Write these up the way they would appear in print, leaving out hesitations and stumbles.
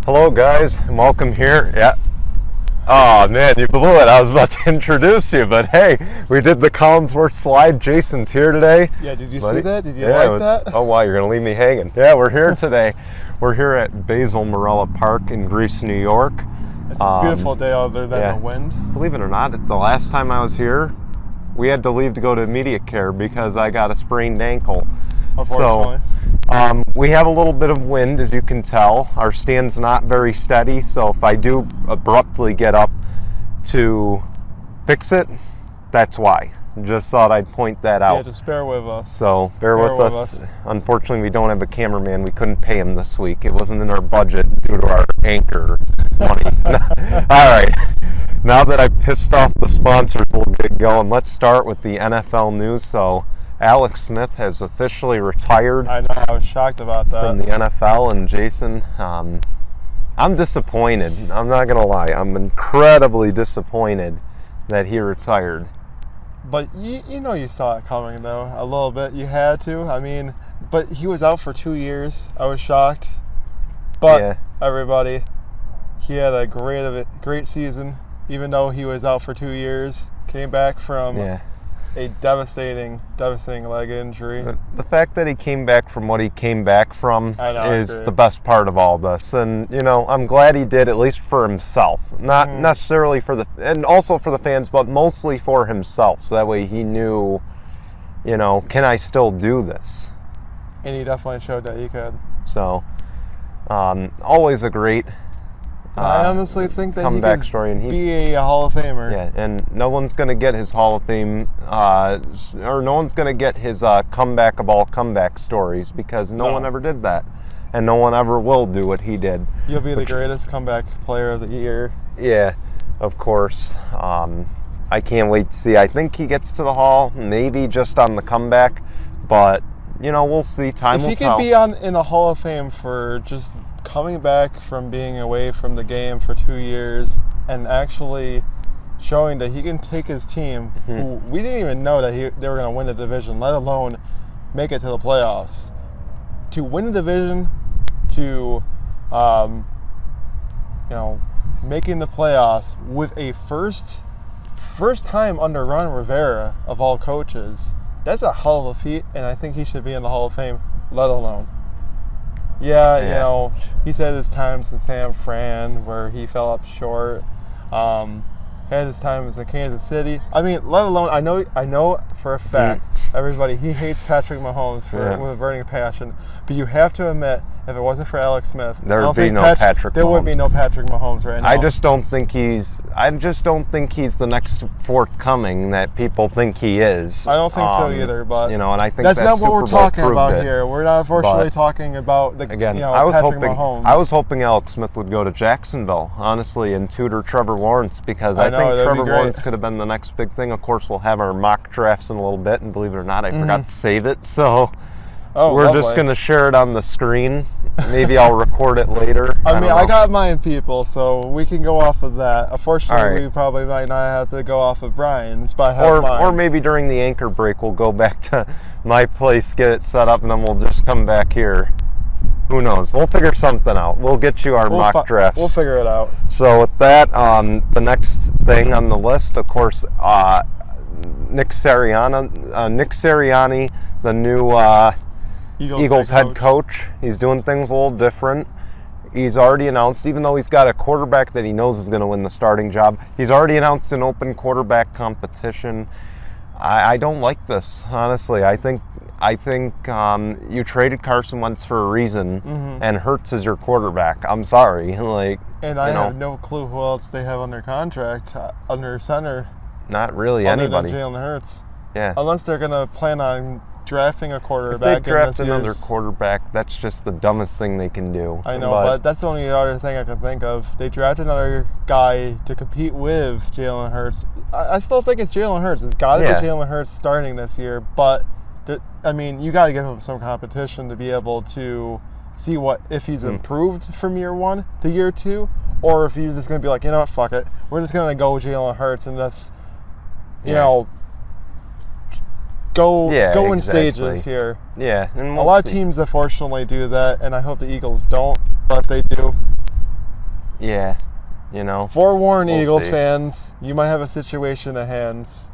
Hello guys, and welcome here. Yeah. Oh man, you blew it. I was about to introduce you, but hey, we did the Collinsworth slide. Jason's here today. Yeah, did you see that? Did you like that? Oh wow, you're gonna leave me hanging. Yeah, we're here today. We're here at Basil Morella Park in Greece, New York. It's a beautiful day other than the wind. Believe it or not, the last time I was here, we had to leave to go to immediate care because I got a sprained ankle. Unfortunately. So, we have a little bit of wind, as you can tell. Our stand's not very steady, so if I do abruptly get up to fix it, that's why. Just thought I'd point that out. Yeah, just bear with us. So, bear with us. Unfortunately, we don't have a cameraman. We couldn't pay him this week. It wasn't in our budget due to our anchor money. All right. Now that I've pissed off the sponsors, we'll get going. Let's start with the NFL news. So, Alex Smith has officially retired. I know, I was shocked about that. From the NFL, and Jason, I'm disappointed. I'm not going to lie. I'm incredibly disappointed that he retired. But you know you saw it coming, though, a little bit. You had to. I mean, but he was out for 2 years. I was shocked. But, yeah. Everybody, he had a great season, even though he was out for 2 years. Came back from... Yeah. A devastating leg injury. The fact that he came back from what he came back from is the best part of all this. And, you know, I'm glad he did, at least for himself. Not necessarily for and also for the fans, but mostly for himself. So that way he knew, you know, can I still do this? And he definitely showed that he could. So, always a great I honestly think that comeback he could story, and be a Hall of Famer. Yeah, and no one's going to get his Hall of Fame, or no one's going to get his comeback of all comeback stories because no one ever did that, and no one ever will do what he did. You'll be the greatest comeback player of the year. Yeah, of course. I can't wait to see. I think he gets to the Hall, maybe just on the comeback, but you know, we'll see. Time will tell. If he could be in the Hall of Fame for just coming back from being away from the game for 2 years and actually showing that he can take his team, who we didn't even know that they were going to win the division, let alone make it to the playoffs. To win the division, to making the playoffs with a first time under Ron Rivera of all coaches, that's a hell of a feat, and I think he should be in the Hall of Fame, let alone. Yeah, you know, he said his times in San Fran where he fell up short. Had his times in Kansas City. I mean, let alone, I know for a fact, everybody, he hates Patrick Mahomes with a burning passion. But you have to admit, if it wasn't for Alex Smith, there would be no Patrick Mahomes right now. I just don't think he's the next forthcoming that people think he is. I don't think so either, but you know, and I think that's not what we're talking about it. Here. We're not unfortunately talking about the Patrick Mahomes. I was hoping Alex Smith would go to Jacksonville, honestly, and tutor Trevor Lawrence because I think Trevor Lawrence could have been the next big thing. Of course, we'll have our mock drafts in a little bit, and believe it or not, I forgot to save it, so we're just going to share it on the screen. Maybe I'll record it later. I got mine, people, so we can go off of that. Unfortunately, we probably might not have to go off of Brian's, but I have mine. Or maybe during the anchor break, we'll go back to my place, get it set up, and then we'll just come back here. Who knows? We'll figure something out. We'll get you our mock drafts. We'll figure it out. So with that, the next thing on the list, of course, Nick Sirianni, the new Eagles head coach. He's doing things a little different. He's already announced, even though he's got a quarterback that he knows is going to win the starting job, he's already announced an open quarterback competition. I don't like this, honestly. I think you traded Carson Wentz for a reason, and Hurts is your quarterback. I'm sorry, I have no clue who else they have under contract, under center. Not really anybody. Other than Jalen Hurts. Yeah. Unless they're going to plan on drafting a quarterback. If they draft another quarterback, that's just the dumbest thing they can do. I know, but that's the only other thing I can think of. They drafted another guy to compete with Jalen Hurts. I still think it's Jalen Hurts. It's got to be Jalen Hurts starting this year, but you got to give him some competition to be able to see if he's improved from year 1 to year 2, or if you're just going to be like, you know what, fuck it. We're just going to go with Jalen Hurts and that's, go in stages here. Yeah, and a lot of teams unfortunately do that, and I hope the Eagles don't, but if they do, Yeah, you know. Forewarn We'll Eagles see. fans, you might have a situation at hands.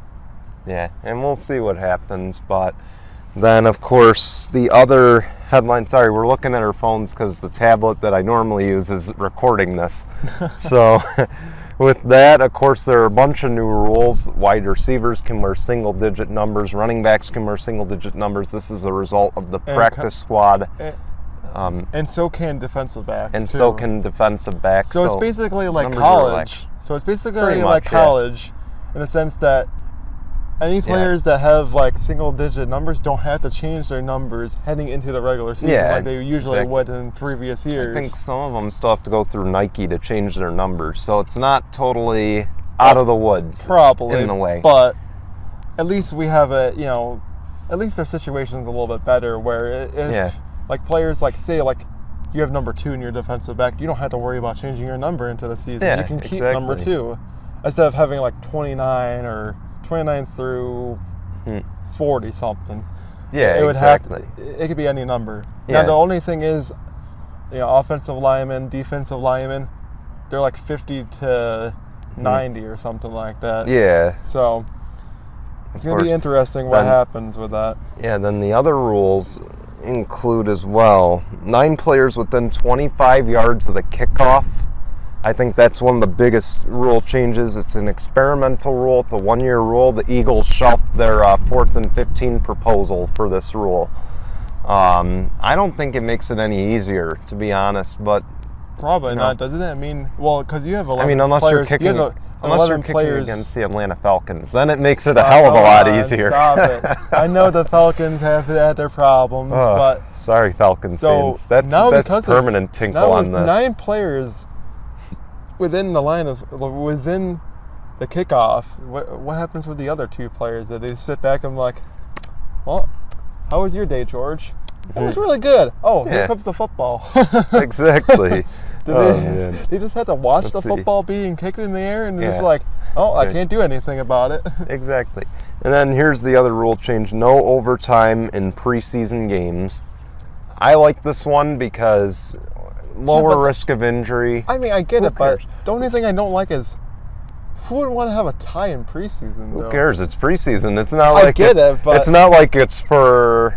Yeah, and we'll see what happens. But then, of course, the other headline. Sorry, we're looking at our phones because the tablet that I normally use is recording this. So, with that, of course, there are a bunch of new rules. Wide receivers can wear single-digit numbers. Running backs can wear single-digit numbers. This is a result of the practice squad. And so can defensive backs. And too. so can defensive backs. So it's basically like numbers are college. So it's basically Pretty like much, yeah. college in the sense that any players that have like single digit numbers don't have to change their numbers heading into the regular season like they usually would in previous years. I think some of them still have to go through Nike to change their numbers. So it's not totally out of the woods. Probably in the way. But at least we have at least our situation's a little bit better where if like players like say like you have number 2 in your defensive back, you don't have to worry about changing your number into the season. Yeah, you can keep exactly. number 2 instead of having like 29 or 29 through 40 something. Yeah, it would exactly. it could be any number. Yeah. Now the only thing is, offensive linemen, defensive linemen, they're like 50 to 90 or something like that. Yeah. So it's going to course. be interesting what Then- happens with that. Yeah, then the other rules include as well 9 players within 25 yards of the kickoff. I think that's one of the biggest rule changes. It's an experimental rule. It's a 1-year rule. The Eagles shelved their 4th and 15 proposal for this rule. I don't think it makes it any easier, to be honest, but Probably No. not. Doesn't that mean, well, because you have 11 I mean, unless players. you're kicking, you have unless you're 11 kicking players against the Atlanta Falcons, then it makes it a hell of a lot easier. Stop it. I know the Falcons have had their problems, Oh, but sorry, Falcons so fans. now That's because permanent of, tinkle now on with this. 9 players within the line of within the kickoff, what happens with the other 2 players? That they sit back and like, well, how was your day, George? It was really good. Oh, here Yeah. comes the football. Exactly. They just had to watch the Let's see. football being kicked in the air and just Yeah. like, oh, I Right. can't do anything about it. Exactly. And then here's the other rule change: no overtime in preseason games. I like this one because lower but risk of injury. I mean, I get Who it, but cares? the only thing I don't like is who would want to have a tie in preseason, though? Who cares? It's preseason. It's not I like get it's, it, but- it's not like it's for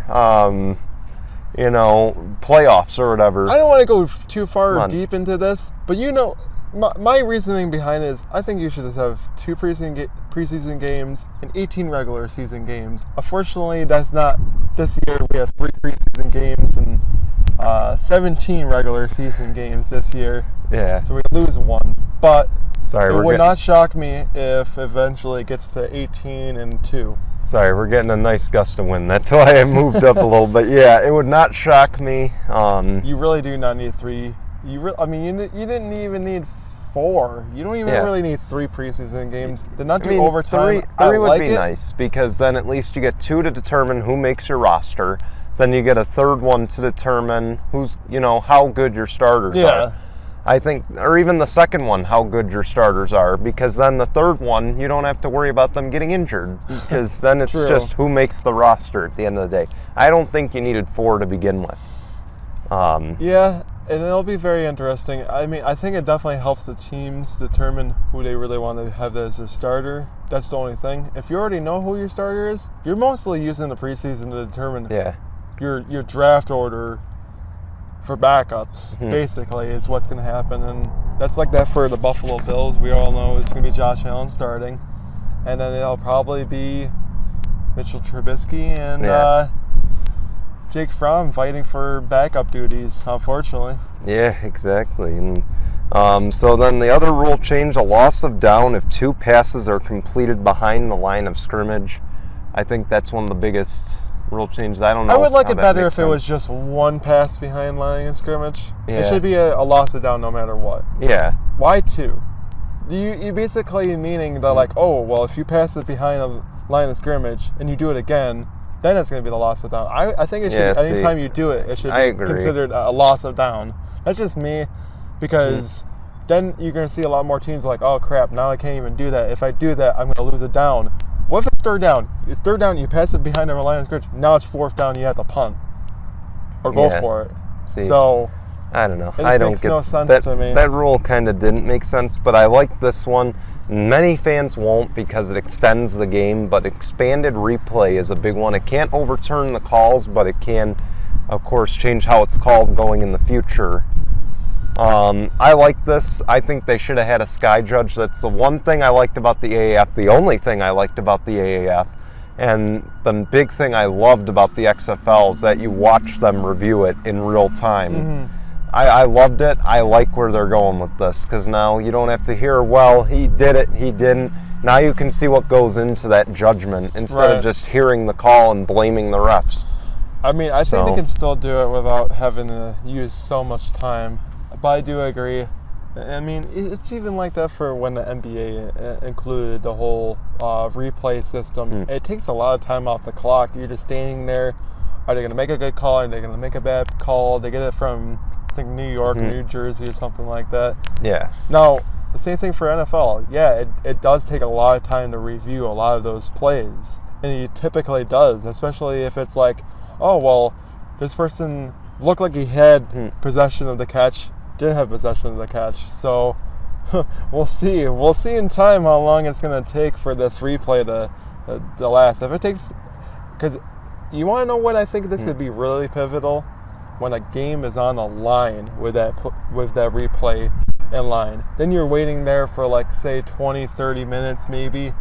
playoffs or whatever. I don't want to go too far Come on. deep into this, but my reasoning behind it is I think you should just have 2 preseason games and 18 regular season games. Unfortunately, that's not this year. We have 3 preseason games and 17 regular season games this year, Yeah. so we lose 1. But Sorry, it we're would getting, not shock me if eventually it gets to 18 and 2. sorry, we're getting a nice gust of wind. That's why I moved up a little bit. Yeah, it would not shock me. You really do not need 3. You didn't even need 4. You don't even Yeah. really need 3 preseason games. Did not I do mean, overtime. Three I would like be it. nice because then at least you get 2 to determine who makes your roster. Then you get a third one to determine who's, how good your starters Yeah. are. I think, or even the second one, how good your starters are, because then the third one, you don't have to worry about them getting injured, because then it's True. just who makes the roster at the end of the day. I don't think you needed 4 to begin with. Yeah, and it'll be very interesting. I mean, I think it definitely helps the teams determine who they really want to have as a starter. That's the only thing. If you already know who your starter is, you're mostly using the preseason to determine Yeah. your draft order for backups, Mm-hmm. basically, is what's going to happen. And that's like that for the Buffalo Bills. We all know it's going to be Josh Allen starting. And then it'll probably be Mitchell Trubisky and Yeah. Jake Fromm fighting for backup duties, unfortunately. Yeah, exactly. And so then the other rule change: a loss of down if 2 passes are completed behind the line of scrimmage. I think that's one of the biggest rule changes. I don't know. I would like how it that better makes if it sense. was just 1 pass behind line of scrimmage. Yeah. It should be a loss of down no matter what. Yeah. Why 2? You basically meaning that like, oh, well, if you pass it behind a line of scrimmage and you do it again, then it's going to be the loss of down. I think it should, Yeah, see, anytime you do it, it should I be agree. considered a loss of down. That's just me, because then you're going to see a lot more teams like, oh crap, now I can't even do that. If I do that, I'm going to lose a down. What if it's third down? If third down, you pass it behind the line of scrimmage, now it's 4th down, you have to punt or go Yeah. for it. See, So I don't know. It just I don't makes get no sense that, to me. That rule kind of didn't make sense, but I like this one. Many fans won't because it extends the game, but expanded replay is a big one. It can't overturn the calls, but it can, of course, change how it's called going in the future. I like this. I think they should have had a sky judge. That's the one thing I liked about the AAF, the only thing I liked about the AAF. And the big thing I loved about the XFL is that you watch them review it in real time. Mm-hmm. I loved it. I like where they're going with this because now you don't have to hear, well, he did it, he didn't. Now you can see what goes into that judgment instead of just hearing the call and blaming the refs. I mean, I think they can still do it without having to use so much time. But I do agree. I mean, it's even like that for when the NBA included the whole replay system. It takes a lot of time off the clock. You're just standing there. Are they going to make a good call? Are they going to make a bad call? They get it from, I think, New York, New Jersey, or something like that. Yeah. Now, the same thing for NFL. Yeah, it does take a lot of time to review a lot of those plays. And it typically does, especially if it's like, oh, well, this person looked like he had possession of the catch, didn't have possession of the catch. So we'll see. We'll see in time how long it's going to take for this replay to last. If it takes, because you want to know what I think this could be really pivotal, when a game is on the line with that replay in line. Then you're waiting there for like, say, 20, 30 minutes maybe,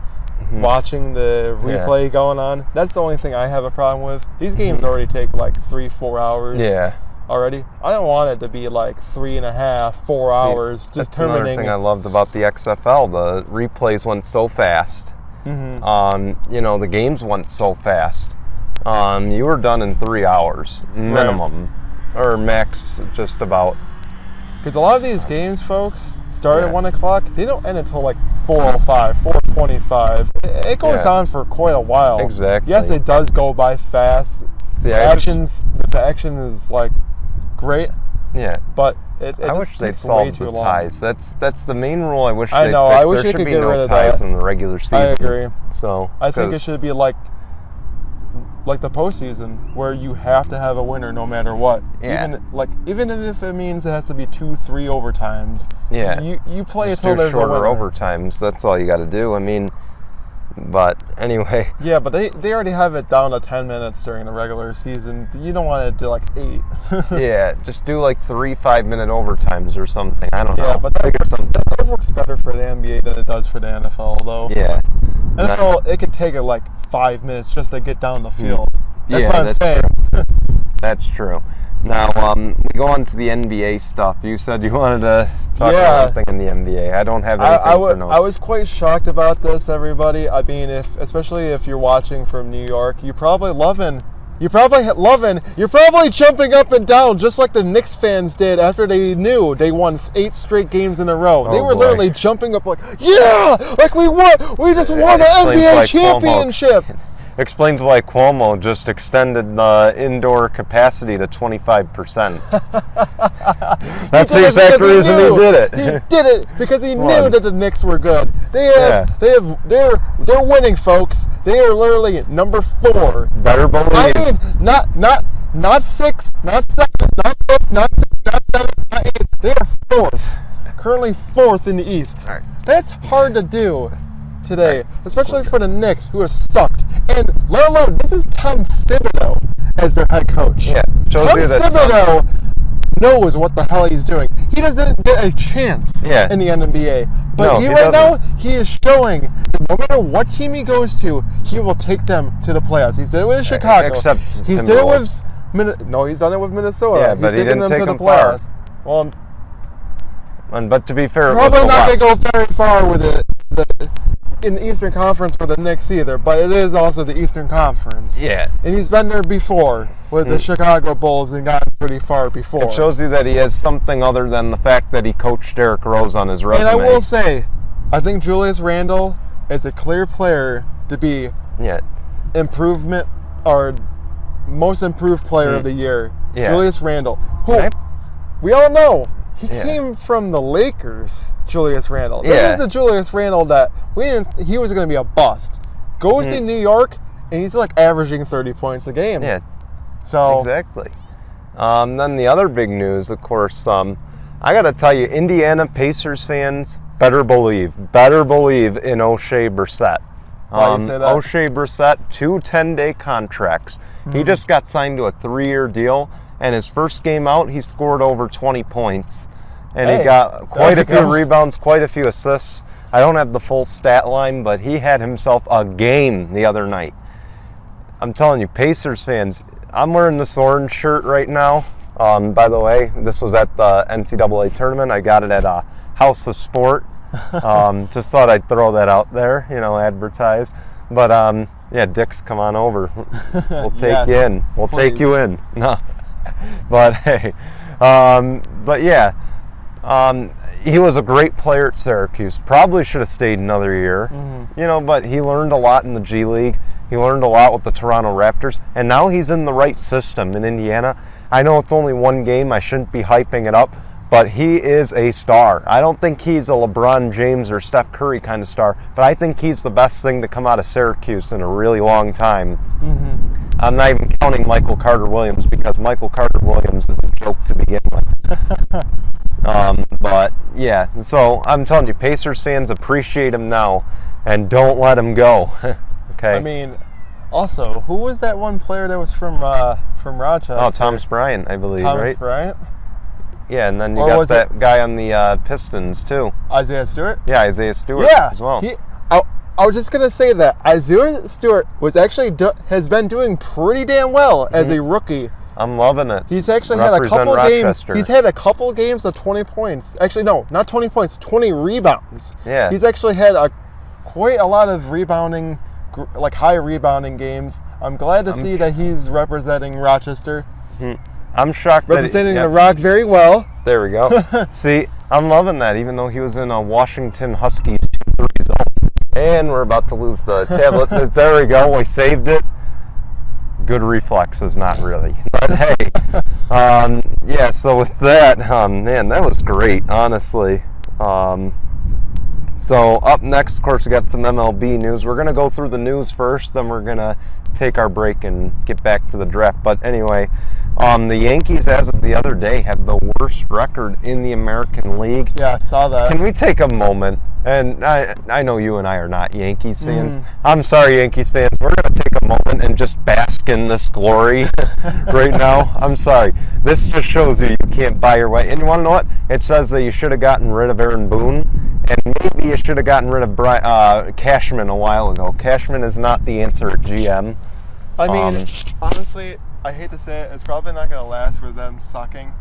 watching the replay going on. That's the only thing I have a problem with. These games already take like 3-4 hours. Yeah. Already. I don't want it to be like 3.5, 4 hours That's determining. another thing I loved about the XFL. The replays went so fast. The games went so fast. You were done in 3 hours minimum, or max just about. Because a lot of these games, folks, start at 1 o'clock. They don't end until like 4:05, 4:25. It goes on for quite a while. Exactly. Yes, it does go by fast. The action is like great. Yeah. But it I wish they'd solve the ties. That's the main rule. I wish. I know. I wish there they should could be get no rid of ties that. in the regular season. I agree. So I think it should be like the postseason, where you have to have a winner no matter what. Yeah. Even if it means it has to be 2-3 overtimes. Yeah. You play just until there's a shorter winner. overtimes. That's all you got to do. I mean, but anyway. Yeah, but they already have it down to 10 minutes during the regular season. You don't want to do like 8. Yeah, just do like 3 5-minute overtimes or something. I don't know. Yeah, but that works better for the NBA than it does for the NFL, though. Yeah. NFL, it could take it like 5 minutes just to get down the field. That's what I'm saying. True. That's true. Now, we go on to the NBA stuff. You said you wanted to talk about something in the NBA. I don't have anything for notes. I was quite shocked about this, everybody. I mean, especially if you're watching from New York, you're probably jumping up and down just like the Knicks fans did after they knew they won 8 straight games in a row. They were literally jumping up like, yeah, like we just won an NBA championship. Explains why Cuomo just extended the indoor capacity to 25%. That's the exact reason he did it. He did it because he knew that the Knicks were good. They're winning, folks. They are literally number 4. Better believe. I mean, not 6, not 7, not 5, not 6, not 7, not 8. They are 4th. Currently 4th in the East. Right. That's hard to do today, especially for the Knicks, who have sucked. And let alone, this is Tom Thibodeau as their head coach. Yeah, Tom Thibodeau knows what the hell he's doing. He doesn't get a chance in the NBA. But he is showing that no matter what team he goes to, he will take them to the playoffs. He's done it with Chicago. Except he's done it with he's done it with Minnesota. Yeah, but he didn't take them to the playoffs. Well, but to be fair, probably not going to go very far with it. In the Eastern Conference for the Knicks either, but it is also the Eastern Conference. Yeah. And he's been there before with the Chicago Bulls and gotten pretty far before. It shows you that he has something other than the fact that he coached Derrick Rose on his resume. And I will say, I think Julius Randle is a clear player to be improvement or most improved player of the year. Yeah. Julius Randle, who we all know he came from the Lakers. Julius Randle. This is the Julius Randle that he was going to be a bust. Goes to New York and he's like averaging 30 points a game. Yeah. So exactly. Then the other big news, of course, I got to tell you, Indiana Pacers fans better believe in O'Shea Brissett. Why you say that? O'Shea Brissett, 2 10-day contracts. He just got signed to a 3-year deal, and his first game out, he scored over 20 points. And he got quite a few rebounds, quite a few assists. I don't have the full stat line, but he had himself a game the other night. I'm telling you, Pacers fans, I'm wearing this orange shirt right now. By the way, this was at the NCAA tournament. I got it at House of Sport. Just thought I'd throw that out there, advertise. But yeah, Dix, come on over. We'll take you in. We'll take you in. No, but hey, but yeah, he was a great player at Syracuse. Probably should have stayed another year, But he learned a lot in the G League. He learned a lot with the Toronto Raptors, and now he's in the right system in Indiana. I know it's only one game. I shouldn't be hyping it up. But he is a star. I don't think he's a LeBron James or Steph Curry kind of star, but I think he's the best thing to come out of Syracuse in a really long time. I'm not even counting Michael Carter-Williams, because Michael Carter-Williams is a joke to begin with. But yeah, so I'm telling you, Pacers fans, appreciate him now and don't let him go. Okay. I mean, also, who was that one player that was from Rochester? Oh, Thomas Bryant, I believe, right? Thomas Bryant? Yeah, and then you got that guy on the Pistons, too. Isaiah Stewart? Yeah, Isaiah Stewart as well. I was just going to say that Isaiah Stewart has been doing pretty damn well as a rookie. I'm loving it. He's actually had a couple games. He's had a couple games of 20 points. Actually, no, not 20 points, 20 rebounds. Yeah. He's actually had quite a lot of rebounding, like high rebounding games. I'm glad to see that he's representing Rochester. I'm shocked representing the Rock very well. There we go. See, I'm loving that, even though he was in a Washington Huskies 2-3 zone. And we're about to lose the tablet. There we go. We saved it. Good reflexes, not really. But hey, yeah, so with that, man, that was great, honestly. So up next, of course, we got some MLB news. We're going to go through the news first, then we're going to take our break and get back to the draft. But anyway, the Yankees, as of the other day, have the worst record in the American League. Yeah, I saw that. Can we take a moment? And I know you and I are not Yankees fans. I'm sorry, Yankees fans. We're going to take a moment and just bask in this glory right now. I'm sorry. This just shows you can't buy your way. And you want to know what? It says that you should have gotten rid of Aaron Boone, and maybe you should have gotten rid of Cashman a while ago. Cashman is not the answer at GM. I mean, honestly, I hate to say it, it's probably not going to last for them sucking.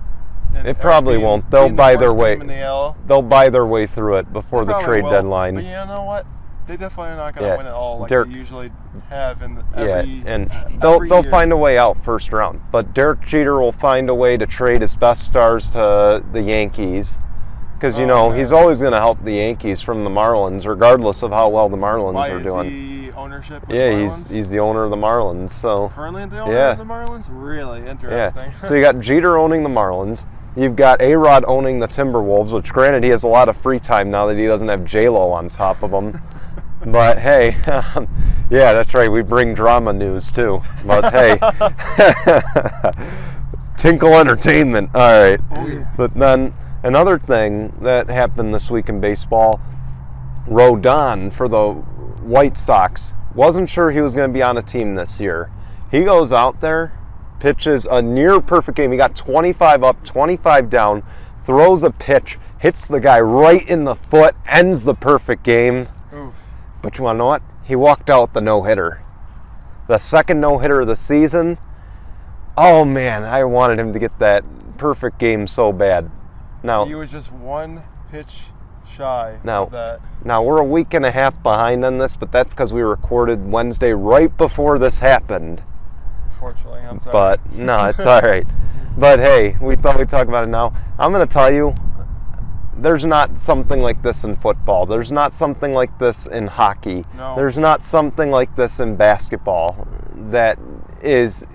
It probably won't. They'll buy their way. They'll buy their way through it before the trade deadline. But you know what? They definitely are not going to win it all like they usually have in they'll find a way out first round. But Derek Jeter will find a way to trade his best stars to the Yankees, because he's always going to help the Yankees from the Marlins, regardless of how well the Marlins are doing. Is he ownership? He's the owner of the Marlins. So currently the owner of the Marlins. Really interesting. Yeah. So you got Jeter owning the Marlins. You've got A-Rod owning the Timberwolves, which granted he has a lot of free time now that he doesn't have J-Lo on top of him. But hey, yeah, that's right. We bring drama news too. But hey, Tinkle Entertainment. All right. Oh, yeah. But then another thing that happened this week in baseball, Rodon for the White Sox wasn't sure he was going to be on a team this year. He goes out there, pitches a near perfect game. He got 25 up, 25 down, throws a pitch, hits the guy right in the foot, ends the perfect game. Oof. But you want to know what? He walked out with the no-hitter. The second no-hitter of the season. Oh, man, I wanted him to get that perfect game so bad. Now he was just one pitch shy of that. Now, we're a week and a half behind on this, but that's because we recorded Wednesday right before this happened. Fortunately, I'm sorry. But, no, it's all right. But, hey, we thought we'd talk about it now. I'm going to tell you, there's not something like this in football. There's not something like this in hockey. No. There's not something like this in basketball that is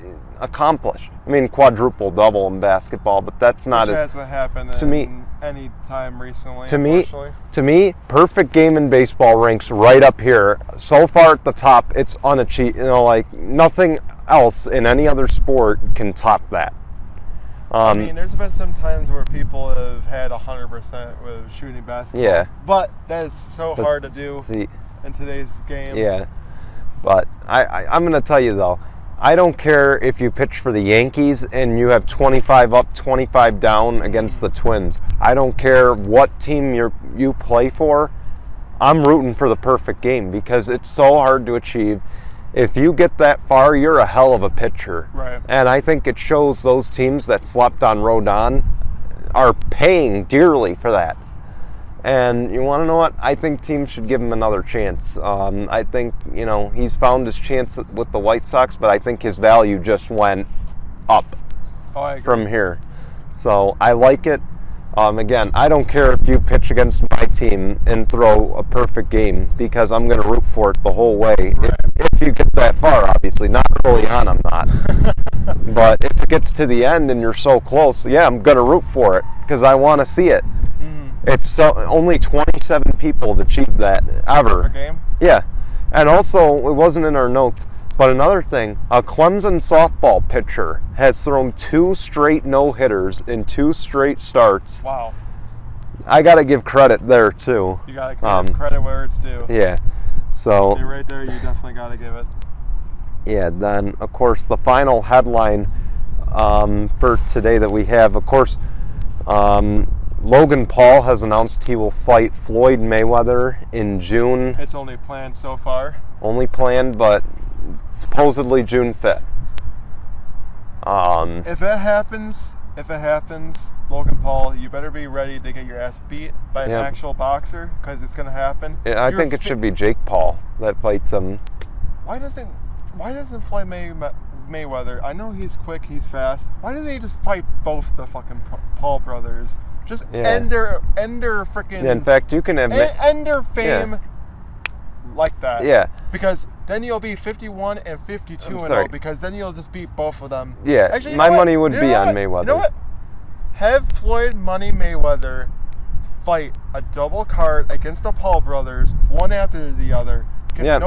accomplished. I mean, quadruple double in basketball, but that's not Which hasn't happened to me any time recently. To me, perfect game in baseball ranks right up here. So far at the top, it's unachieved. Like nothing else in any other sport can top that. I mean, there's been some times where people have had 100% with shooting basketballs. Yeah. But that is so hard to do in today's game. Yeah. But I'm going to tell you, though, I don't care if you pitch for the Yankees and you have 25 up, 25 down against the Twins. I don't care what team you play for. I'm rooting for the perfect game because it's so hard to achieve. If you get that far, you're a hell of a pitcher. Right. And I think it shows those teams that slept on Rodon are paying dearly for that. And you want to know what? I think teams should give him another chance. I think, he's found his chance with the White Sox, but I think his value just went up from here. So I like it. Again, I don't care if you pitch against my team and throw a perfect game because I'm going to root for it the whole way. Right. If you get that far, obviously. Not early on, I'm not. But if it gets to the end and you're so close, yeah, I'm going to root for it because I want to see it. Mm-hmm. It's only 27 people have achieved that ever. Per game? Yeah. And also, it wasn't in our notes, but another thing, a Clemson softball pitcher has thrown 2 straight no-hitters in 2 straight starts. Wow. I got to give credit there, too. You got to give credit where it's due. Yeah. So. You're right there. You definitely got to give it. Yeah, then, of course, the final headline for today that we have, of course, Logan Paul has announced he will fight Floyd Mayweather in June. It's only planned so far. Only planned, but supposedly June 5th. If it happens, Logan Paul, you better be ready to get your ass beat by an actual boxer because it's going to happen. I think it should be Jake Paul that fights him. Why doesn't Floyd Mayweather? I know he's quick, he's fast. Why doesn't he just fight both the fucking Paul brothers? Just end their freaking. Yeah, in fact, you can have end their fame like that. Yeah. Because then you'll be 51 and 52 and 0 because then you'll just beat both of them. Yeah. Actually, my money would be on Mayweather. You know what? Have Floyd Money Mayweather fight a double card against the Paul brothers, one after the other. Because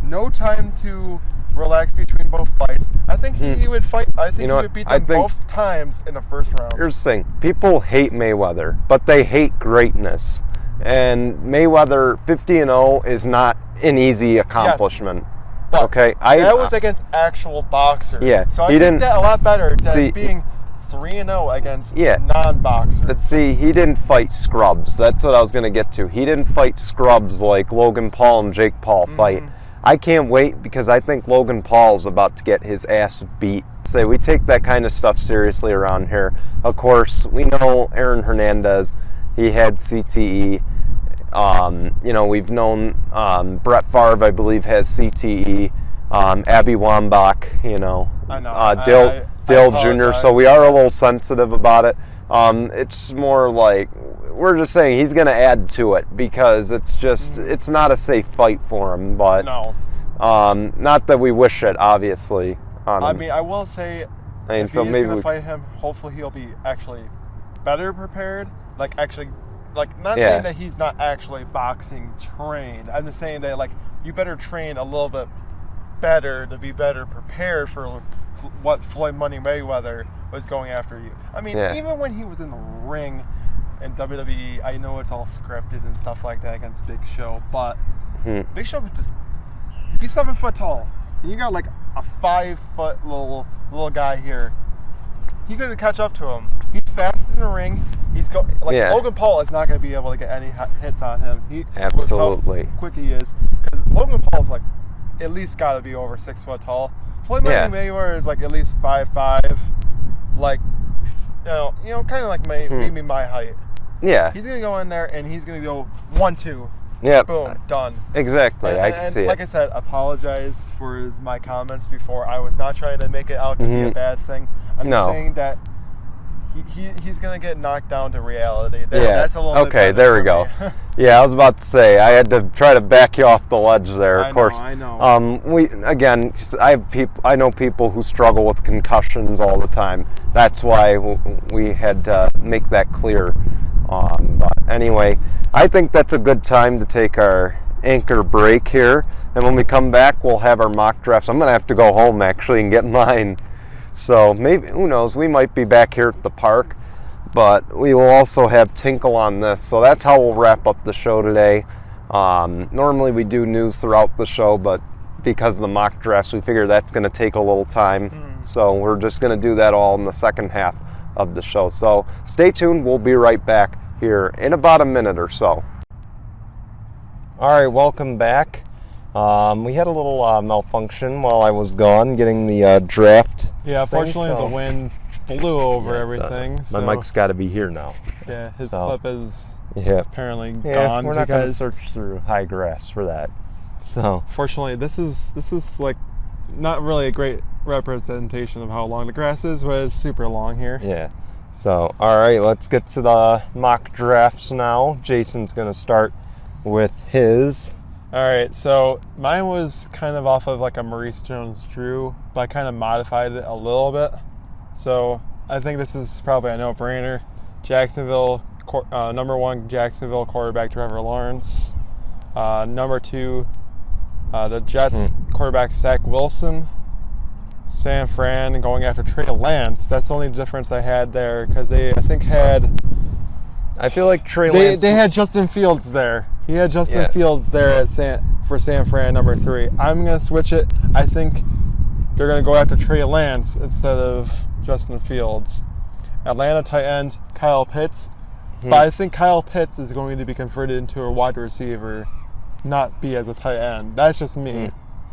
no time to relax between both fights. I think he would fight. I think he would beat them both times in the first round. Here's the thing: people hate Mayweather, but they hate greatness. And Mayweather 50-0 is not an easy accomplishment. Yes, okay, that was against actual boxers. Yeah, so I think that a lot better than being 3-0 against non-boxers. But see, he didn't fight scrubs. That's what I was going to get to. He didn't fight scrubs like Logan Paul and Jake Paul fight. I can't wait because I think Logan Paul's about to get his ass beat. So we take that kind of stuff seriously around here. Of course, we know Aaron Hernandez. He had CTE. We've known Brett Favre, I believe, has CTE. Abby Wambach, I know. Dale Jr. So we are a little sensitive about it. It's more like we're just saying he's going to add to it because it's just it's not a safe fight for him. But not that we wish it, obviously. I mean, I will say, if he's going to fight him, hopefully he'll be actually better prepared. Not saying that he's not actually boxing trained. I'm just saying that you better train a little bit better to be better prepared for what Floyd Money Mayweather was going after you. I mean, even when he was in the ring in WWE, I know it's all scripted and stuff like that against Big Show, but Big Show could he's 7 foot tall. And you got a 5 foot little guy here. He couldn't catch up to him. He's fast in the ring. Logan Paul is not going to be able to get any hits on him. Absolutely. How quick he is. Because Logan Paul's at least got to be over 6 foot tall. Floyd Mayweather is at least 5'5", kind of maybe my height. Yeah. He's gonna go in there and he's gonna go 1-2. Yep. Boom, done. Exactly. I can see it. Like I said, apologize for my comments before. I was not trying to make it out to be a bad thing. I'm just saying that he's gonna get knocked down to reality. That's a little bit better there we go. Yeah, I was about to say I had to try to back you off the ledge there. Of course. I know. I know people who struggle with concussions all the time. That's why we had to make that clear. But anyway, I think that's a good time to take our anchor break here. And when we come back, we'll have our mock drafts. I'm going to have to go home, actually, and get mine. So maybe, who knows, we might be back here at the park, but we will also have Tinkle on this. So that's how we'll wrap up the show today. Normally we do news throughout the show, but because of the mock drafts, we figure that's going to take a little time. So we're just going to do that all in the second half of the show. So stay tuned. We'll be right back here in about a minute or so. All right, welcome back. We had a little malfunction while I was gone getting the draft. Yeah, fortunately so. the wind blew over Yes, everything. My so, mic's got to be here now. yeah, his So. clip is Yeah, apparently yeah, gone we're not going to because search through high grass for that. So fortunately this is like not really a great representation of how long the grass is, but it's super long here. yeah. So all right, let's get to the mock drafts now. Jason's going to start with his. All right, so mine was kind of off of like a Maurice Jones-Drew, but I kind of modified it a little bit. So I think this is probably a no-brainer. Jacksonville, number 1 Jacksonville quarterback Trevor Lawrence. Number 2, the Jets quarterback Zach Wilson. San Fran going after Trey Lance. That's the only difference I had there because they, I think, had... I feel like Trey Lance. They had Justin Fields there. He had Justin Fields there at for San Fran, number 3. I'm going to switch it. I think they're going to go after Trey Lance instead of Justin Fields. Atlanta tight end Kyle Pitts. But I think Kyle Pitts is going to be converted into a wide receiver, not be as a tight end. That's just me.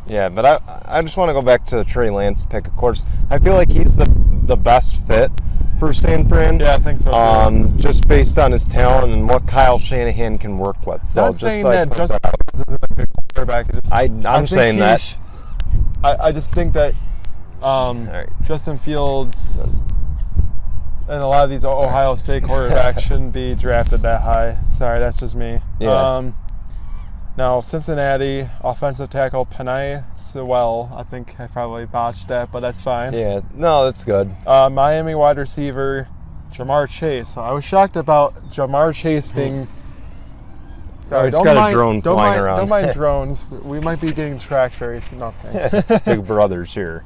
Yeah, but I just want to go back to the Trey Lance pick. Of course, I feel like he's the best fit for San Fran. Yeah, I think so too. Just based on his talent and what Kyle Shanahan can work with. So Not just saying like that Justin Fields isn't a good quarterback. I'm saying that. I just think that right. Justin Fields and a lot of these Ohio State quarterbacks shouldn't be drafted that high. Sorry, that's just me. Yeah. Now, Cincinnati offensive tackle Penei Sewell. I think I probably botched that, but that's fine. Yeah, no, that's good. Miami wide receiver Jamar Chase. I was shocked about Jamar Chase being. Sorry, It's got a drone flying around. Don't mind drones. We might be getting tracked very soon. No, I'm kidding. Big brothers here.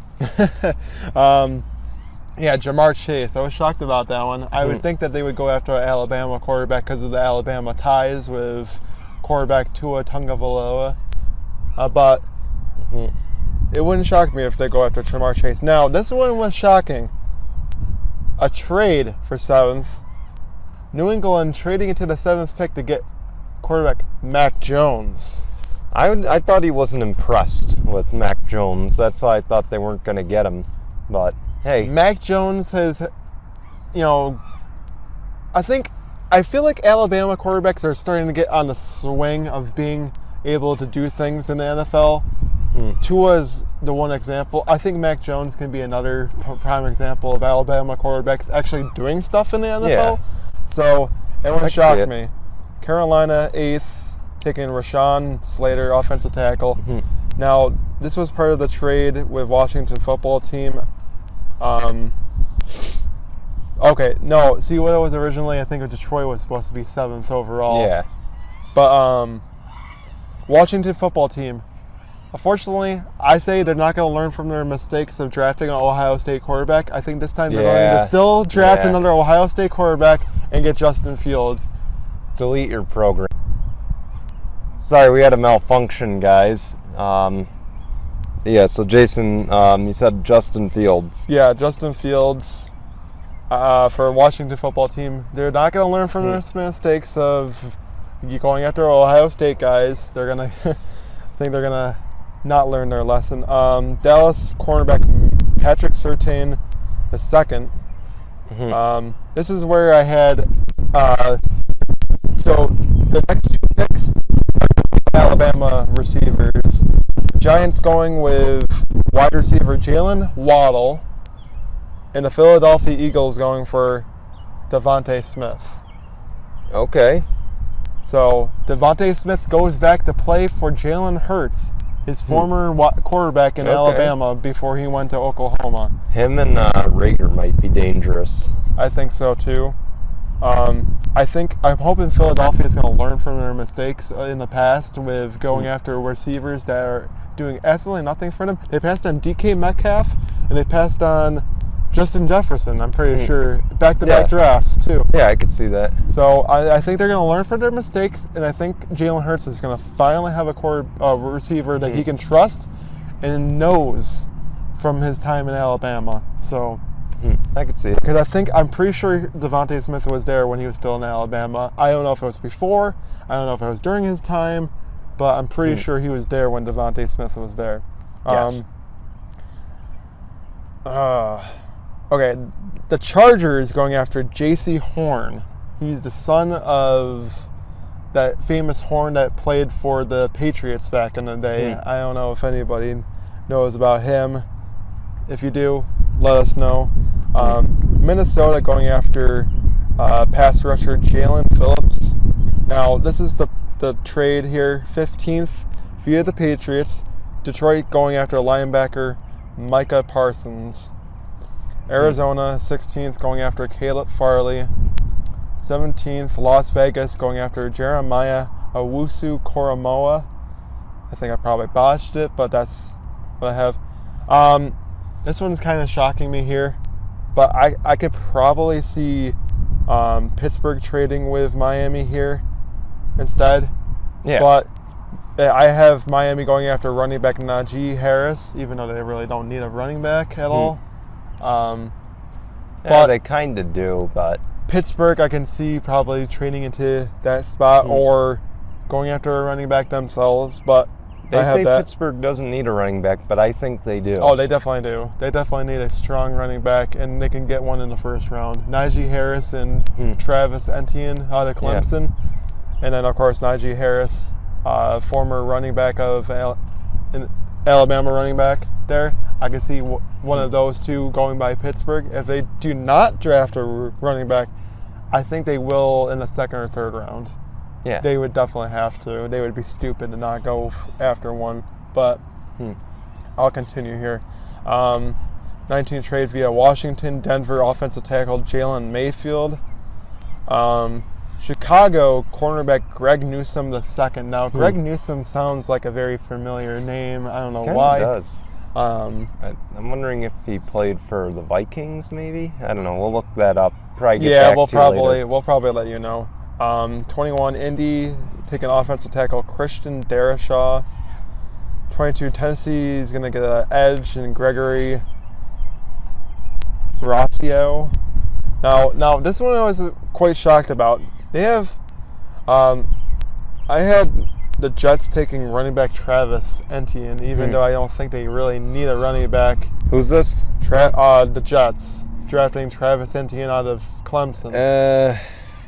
Yeah, Jamar Chase. I was shocked about that one. I would think that they would go after an Alabama quarterback because of the Alabama ties with quarterback Tua Tagovailoa. But it wouldn't shock me if they go after Jamar Chase. Now, this one was shocking. A trade for 7th. New England trading into the 7th pick to get quarterback Mac Jones. I thought he wasn't impressed with Mac Jones. That's why I thought they weren't going to get him. But hey, Mac Jones has, I feel like Alabama quarterbacks are starting to get on the swing of being able to do things in the NFL. Tua's the one example. I think Mac Jones can be another prime example of Alabama quarterbacks actually doing stuff in the NFL. Yeah. So it wouldn't I can shock see it. me. Carolina 8th, taking Rashawn Slater, offensive tackle. Now, this was part of the trade with Washington football team. Okay, no, see what it was originally, I think Detroit was supposed to be 7th overall. yeah. But Washington football team, unfortunately, I say they're not going to learn from their mistakes of drafting an Ohio State quarterback. I think this time they're going to still draft another Ohio State quarterback and get Justin Fields. Delete your program. Sorry, we had a malfunction, guys. Yeah, so Jason, you said Justin Fields. Yeah, Justin Fields for Washington football team. They're not going to learn from their mistakes of going after Ohio State guys. They're going to, I think they're going to not learn their lesson. Dallas cornerback Patrick Surtain II. This is where I had, so the next 2 picks are Alabama receivers. Giants going with wide receiver Jalen Waddle, and the Philadelphia Eagles going for Devontae Smith. Okay. So Devontae Smith goes back to play for Jalen Hurts, his former quarterback in Alabama before he went to Oklahoma. Him and Rager might be dangerous. I think so too. I'm hoping Philadelphia is going to learn from their mistakes in the past with going after receivers that are doing absolutely nothing for them. They passed on DK Metcalf and they passed on Justin Jefferson, I'm pretty sure. Back-to-back drafts, too. Yeah, I could see that. So I think they're going to learn from their mistakes, and I think Jalen Hurts is going to finally have a receiver that he can trust and knows from his time in Alabama. So I could see it. because I'm pretty sure Devontae Smith was there when he was still in Alabama. I don't know if it was before. I don't know if it was during his time, but I'm pretty sure he was there when Devontae Smith was there. Yes. Okay, the Chargers going after J.C. Horn. He's the son of that famous Horn that played for the Patriots back in the day. I don't know if anybody knows about him. If you do, let us know. Minnesota going after pass rusher Jalen Phillips. Now, this is the trade here, 15th via the Patriots. Detroit going after linebacker Micah Parsons. Arizona, 16th, going after Caleb Farley. 17th, Las Vegas, going after Jeremiah Owusu-Koramoah. I think I probably botched it, but that's what I have. This one's kind of shocking me here, but I could probably see Pittsburgh trading with Miami here instead. Yeah. But I have Miami going after running back Najee Harris, even though they really don't need a running back at all. But they kind of do, but Pittsburgh, I can see probably trading into that spot or going after a running back themselves. But they say Pittsburgh doesn't need a running back, but I think they do. Oh, they definitely do. They definitely need a strong running back, and they can get one in the first round. Najee Harris and Travis Etienne out of Clemson. And then, of course, Najee Harris, former running back of Alabama running back there. I can see one of those two going by Pittsburgh. If they do not draft a running back, I think they will in the second or third round. Yeah. They would definitely have to. They would be stupid to not go after one. But I'll continue here. 19 trade via Washington, Denver offensive tackle Jalen Mayfield. Chicago cornerback Greg Newsome II. Now, Greg Newsome sounds like a very familiar name. I don't know why. It does. I'm wondering if he played for the Vikings, maybe. I don't know. We'll look that up. Probably get back to you later. We'll probably let you know. 21 Indy taking offensive tackle Christian Darrisaw. 22 Tennessee is going to get an edge in Gregory Rossio. Now this one I was quite shocked about. They have, I had the Jets taking running back Travis Etienne, even though I don't think they really need a running back. Who's this? The Jets drafting Travis Etienne out of Clemson.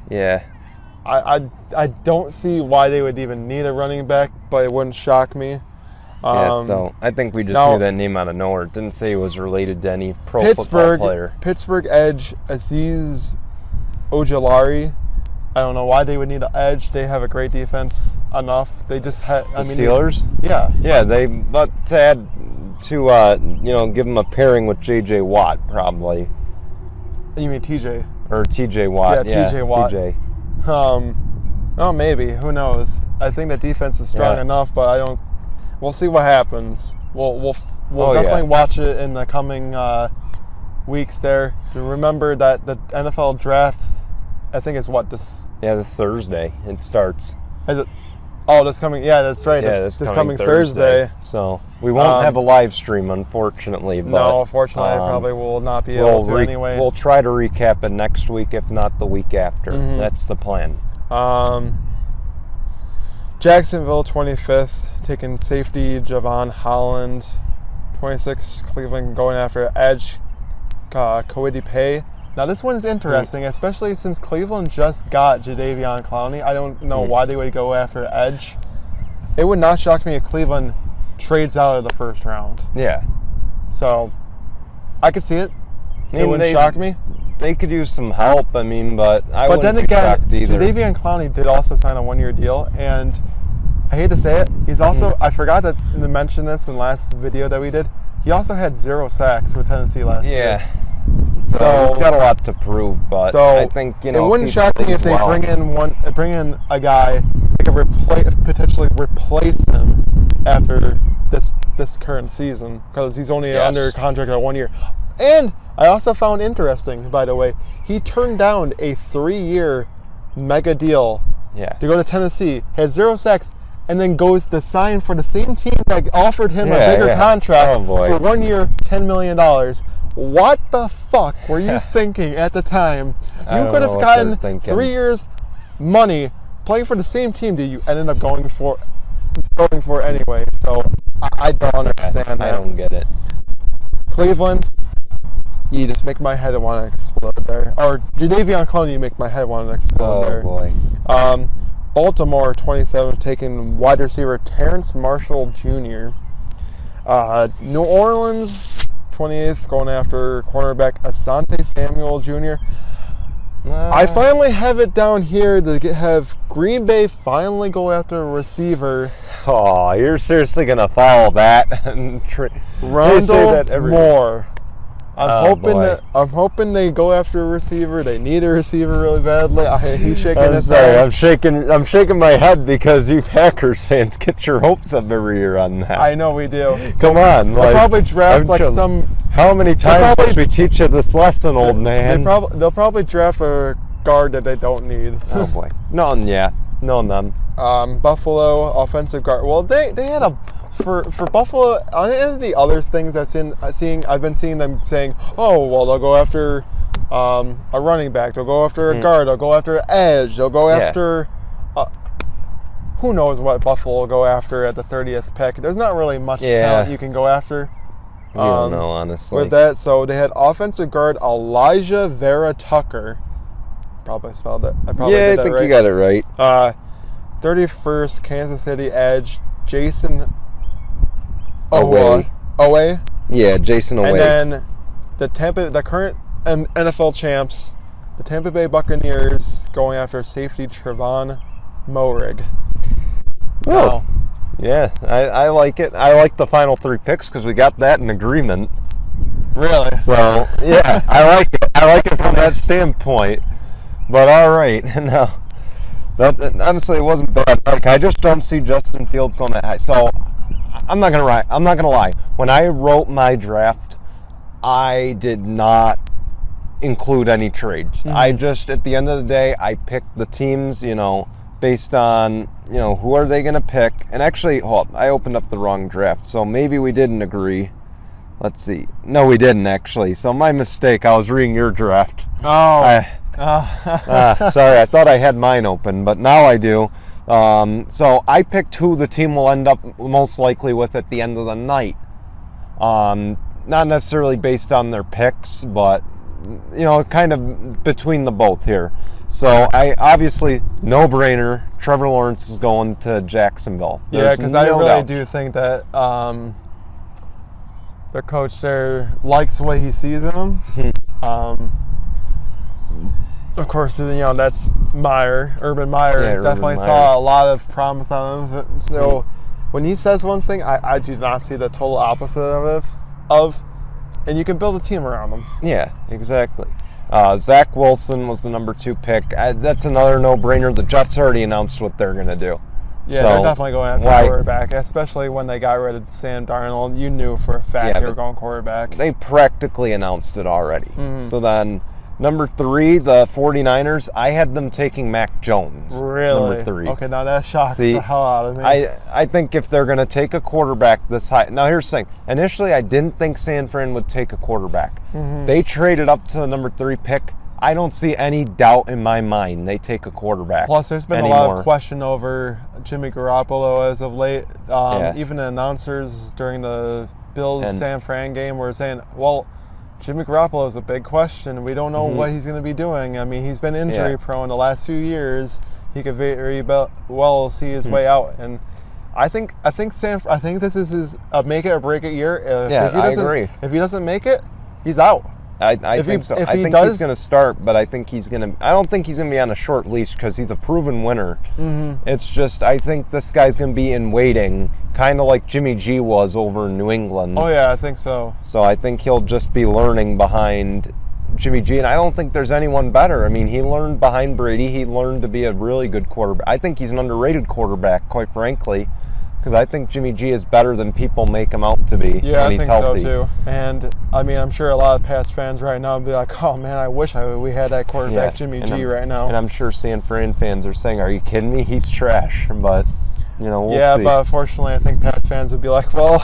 Yeah. I don't see why they would even need a running back, but it wouldn't shock me. So I think we just knew that name out of nowhere. It didn't say he was related to any pro football player. Pittsburgh edge Azeez Ojulari. I don't know why they would need an edge. They have a great defense enough. They just had the Steelers. Yeah. They had to give them a pairing with J.J. Watt probably. You mean TJ? Or T.J. Watt. Yeah, T.J. Watt. TJ. Oh, maybe. Who knows? I think the defense is strong enough, but I don't. We'll see what happens. We'll definitely watch it in the coming weeks. There. Remember that the NFL draft. I think it's this. Yeah, this Thursday it starts. Is it? Oh, this coming. Yeah, that's right. Yeah, this coming Thursday. So we won't have a live stream, unfortunately. But, no, unfortunately, I probably will not be able to anyway. We'll try to recap it next week, if not the week after. That's the plan. Jacksonville 25th, taking safety Javon Holland. 26, Cleveland going after edge Kwity Paye. Now this one's interesting, especially since Cleveland just got Jadeveon Clowney. I don't know why they would go after edge. It would not shock me if Cleveland trades out of the first round. Yeah. So I could see it. It wouldn't shock me. They could use some help, but I wouldn't be shocked either. Jadeveon Clowney did also sign a one-year deal, and I hate to say it, he's also, I forgot to mention this in the last video that we did, he also had 0 sacks with Tennessee last year. Yeah. So he's got a lot to prove, but I think it wouldn't shock me if they bring in a guy that could potentially replace him after this current season, because he's only under contract at 1 year. And I also found interesting, by the way, he turned down a 3-year mega deal Yeah. to go to Tennessee, had 0 sacks, and then goes to sign for the same team that offered him a bigger contract Oh, boy. for 1 year, $10 million. What the fuck were you thinking at the time? I You don't could know have what gotten they're thinking. 3 years money playing for the same team that you ended up going for anyway. So I don't understand I that. don't get it. Cleveland, you just make my head want to explode there. Or Jadeveon Clowney, you make my head want to explode Oh there. boy. Baltimore, 27, taking wide receiver Terrence Marshall Jr. New Orleans, 28th, going after cornerback Asante Samuel Jr. I finally have it down here to have Green Bay finally go after a receiver. Oh, you're seriously gonna follow that? They say Rondell that every- Moore. I'm boy. hoping they go after a receiver. They need a receiver really badly. He's shaking I'm his sorry. head. I'm shaking my head because you Packers fans get your hopes up every year on that. I know we do. Come on. They'll probably draft some. How many times probably- must we teach you this lesson, old man? They'll probably draft a guard that they don't need. Oh boy. None. Yeah. None. Buffalo offensive guard. Well, they had a for Buffalo. On any of the other things I've been seeing them saying, oh well, they'll go after a running back. They'll go after a guard. They'll go after an edge. They'll go after. Who knows what Buffalo will go after at the 30th pick? There's not really much talent you can go after. You don't know, honestly. With that, so they had offensive guard Elijah Vera Tucker. Probably spelled it. I probably did that I think right. you got it right. 31st, Kansas City edge Jason Owe. Owe. Yeah, Jason Owe. And then the current NFL champs, the Tampa Bay Buccaneers, going after safety Trevon Moehrig. Oh, yeah, I like it. I like the final 3 picks because we got that in agreement. Really? So, yeah, I like it. I like it from that standpoint. But all right, no. That, honestly, it wasn't bad. Like, I just don't see Justin Fields going that high. So, I'm not gonna lie. When I wrote my draft, I did not include any trades. I just, at the end of the day, I picked the teams, based on, who are they going to pick. And actually, I opened up the wrong draft, so maybe we didn't agree. Let's see. No, we didn't, actually. So my mistake. I was reading your draft. Oh. Sorry, I thought I had mine open, but now I do. So I picked who the team will end up most likely with at the end of the night. Not necessarily based on their picks, but, kind of between the both here. So I obviously, no-brainer, Trevor Lawrence is going to Jacksonville. Yeah, because I no really doubt. do think that their coach there likes what he sees in him. Of course, that's Urban Meyer. Yeah, Urban definitely Meyer. saw a lot of promise on him. So when he says one thing, I do not see the total opposite of, and you can build a team around him. Yeah, exactly. Zach Wilson was the number 2 pick. That's another no-brainer. The Jets already announced what they're going to do. Yeah, So, they're definitely going after quarterback, especially when they got rid of Sam Darnold. You knew for a fact they were but going quarterback. They practically announced it already. So then, number 3, the 49ers, I had them taking Mac Jones. Really? Number 3. Okay, now that shocks See, the hell out of me. I think if they're going to take a quarterback this high. Now, here's the thing. Initially, I didn't think San Fran would take a quarterback. They traded up to the number 3 pick. I don't see any doubt in my mind they take a quarterback. Plus, there's been anymore. a lot of question over Jimmy Garoppolo as of late. Yeah. Even the announcers during the Bills And- San Fran game were saying, well, Jimmy Garoppolo is a big question. We don't know what he's going to be doing. I mean, he's been injury prone the last few years. He could very well see his way out. And I think this is his make it or break it year. If he I doesn't, agree. If he doesn't make it, he's out. I If think he- so. if I he think does- he's going to start, but I think he's going to. I don't think he's going to be on a short leash because he's a proven winner. It's just I think this guy's going to be in waiting, kind of like Jimmy G was over in New England. Oh yeah, I think so. So I think he'll just be learning behind Jimmy G, and I don't think there's anyone better. I mean, he learned behind Brady. He learned to be a really good quarterback. I think he's an underrated quarterback, quite frankly, because I think Jimmy G is better than people make him out to be Yeah, when I he's think healthy. so too. And I mean, I'm sure a lot of Pats fans right now would be like, "Oh man, I wish we had that quarterback Jimmy G right now." And I'm sure San Fran fans are saying, "Are you kidding me? He's trash." But we'll see. But unfortunately, I think Pats fans would be like, "Well,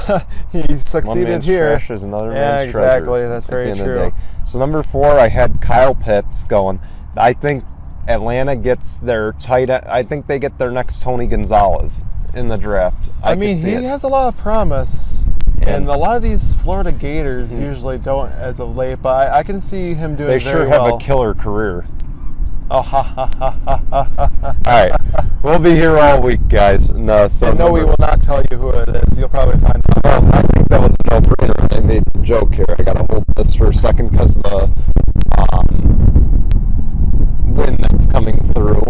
he One succeeded man's here." trash is another Yeah, man's exactly. treasure That's at the very end of the true. day. So number 4, I had Kyle Pitts going. I think Atlanta gets their tight end. I think they get their next Tony Gonzalez in the draft. I mean, he has a lot of promise, and a lot of these Florida Gators usually don't as of late. But I can see him doing. They very sure have well. a killer career. Oh, ha ha ha ha ha ha. All right, we'll be here all week, guys. No, so No, we will not tell you who it is. You'll probably find out. Well, I think that was a no-brainer. I made the joke here. I got to hold this for a second because the win that's coming through.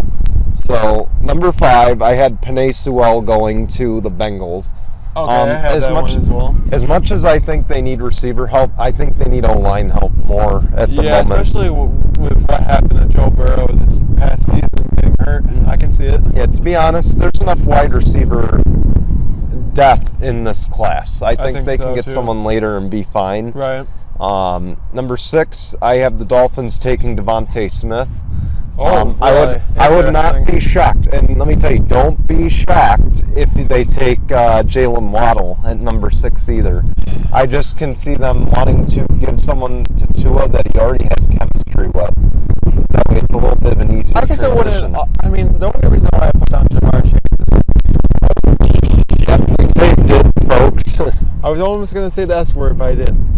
So number 5, I had Penei Sewell going to the Bengals. Okay, I had that one as well. As much as I think they need receiver help, I think they need O-line help more at the moment. Yeah, especially with what happened to Joe Burrow this past season getting hurt. I can see it. Yeah, to be honest, there's enough wide receiver depth in this class. I think they so, can get too. someone later and be fine. Right. Number 6, I have the Dolphins taking Devontae Smith. Oh, I would not be shocked, and let me tell you, don't be shocked if they take Jalen Waddle at number 6 either. I just can see them wanting to give someone to Tua that he already has chemistry with. That way, it's a little bit of an easier I guess it transition. wouldn't. I mean, the only reason why I put down Jamar Chase is Yep, we saved it, folks. I was almost going to say the S word, but I didn't.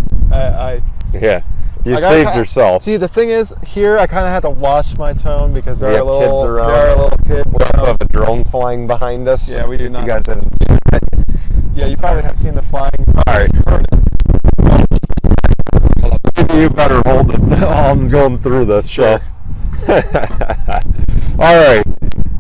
Yeah, you I saved yourself. See, the thing is, here I kind of had to watch my tone because there We are have kids around. There are little kids We also around. have a drone flying behind us. Yeah, we do if not. You guys haven't seen it. Yeah, you probably have seen the flying. All right. You better hold it while I'm going through this. Sure. So. All right.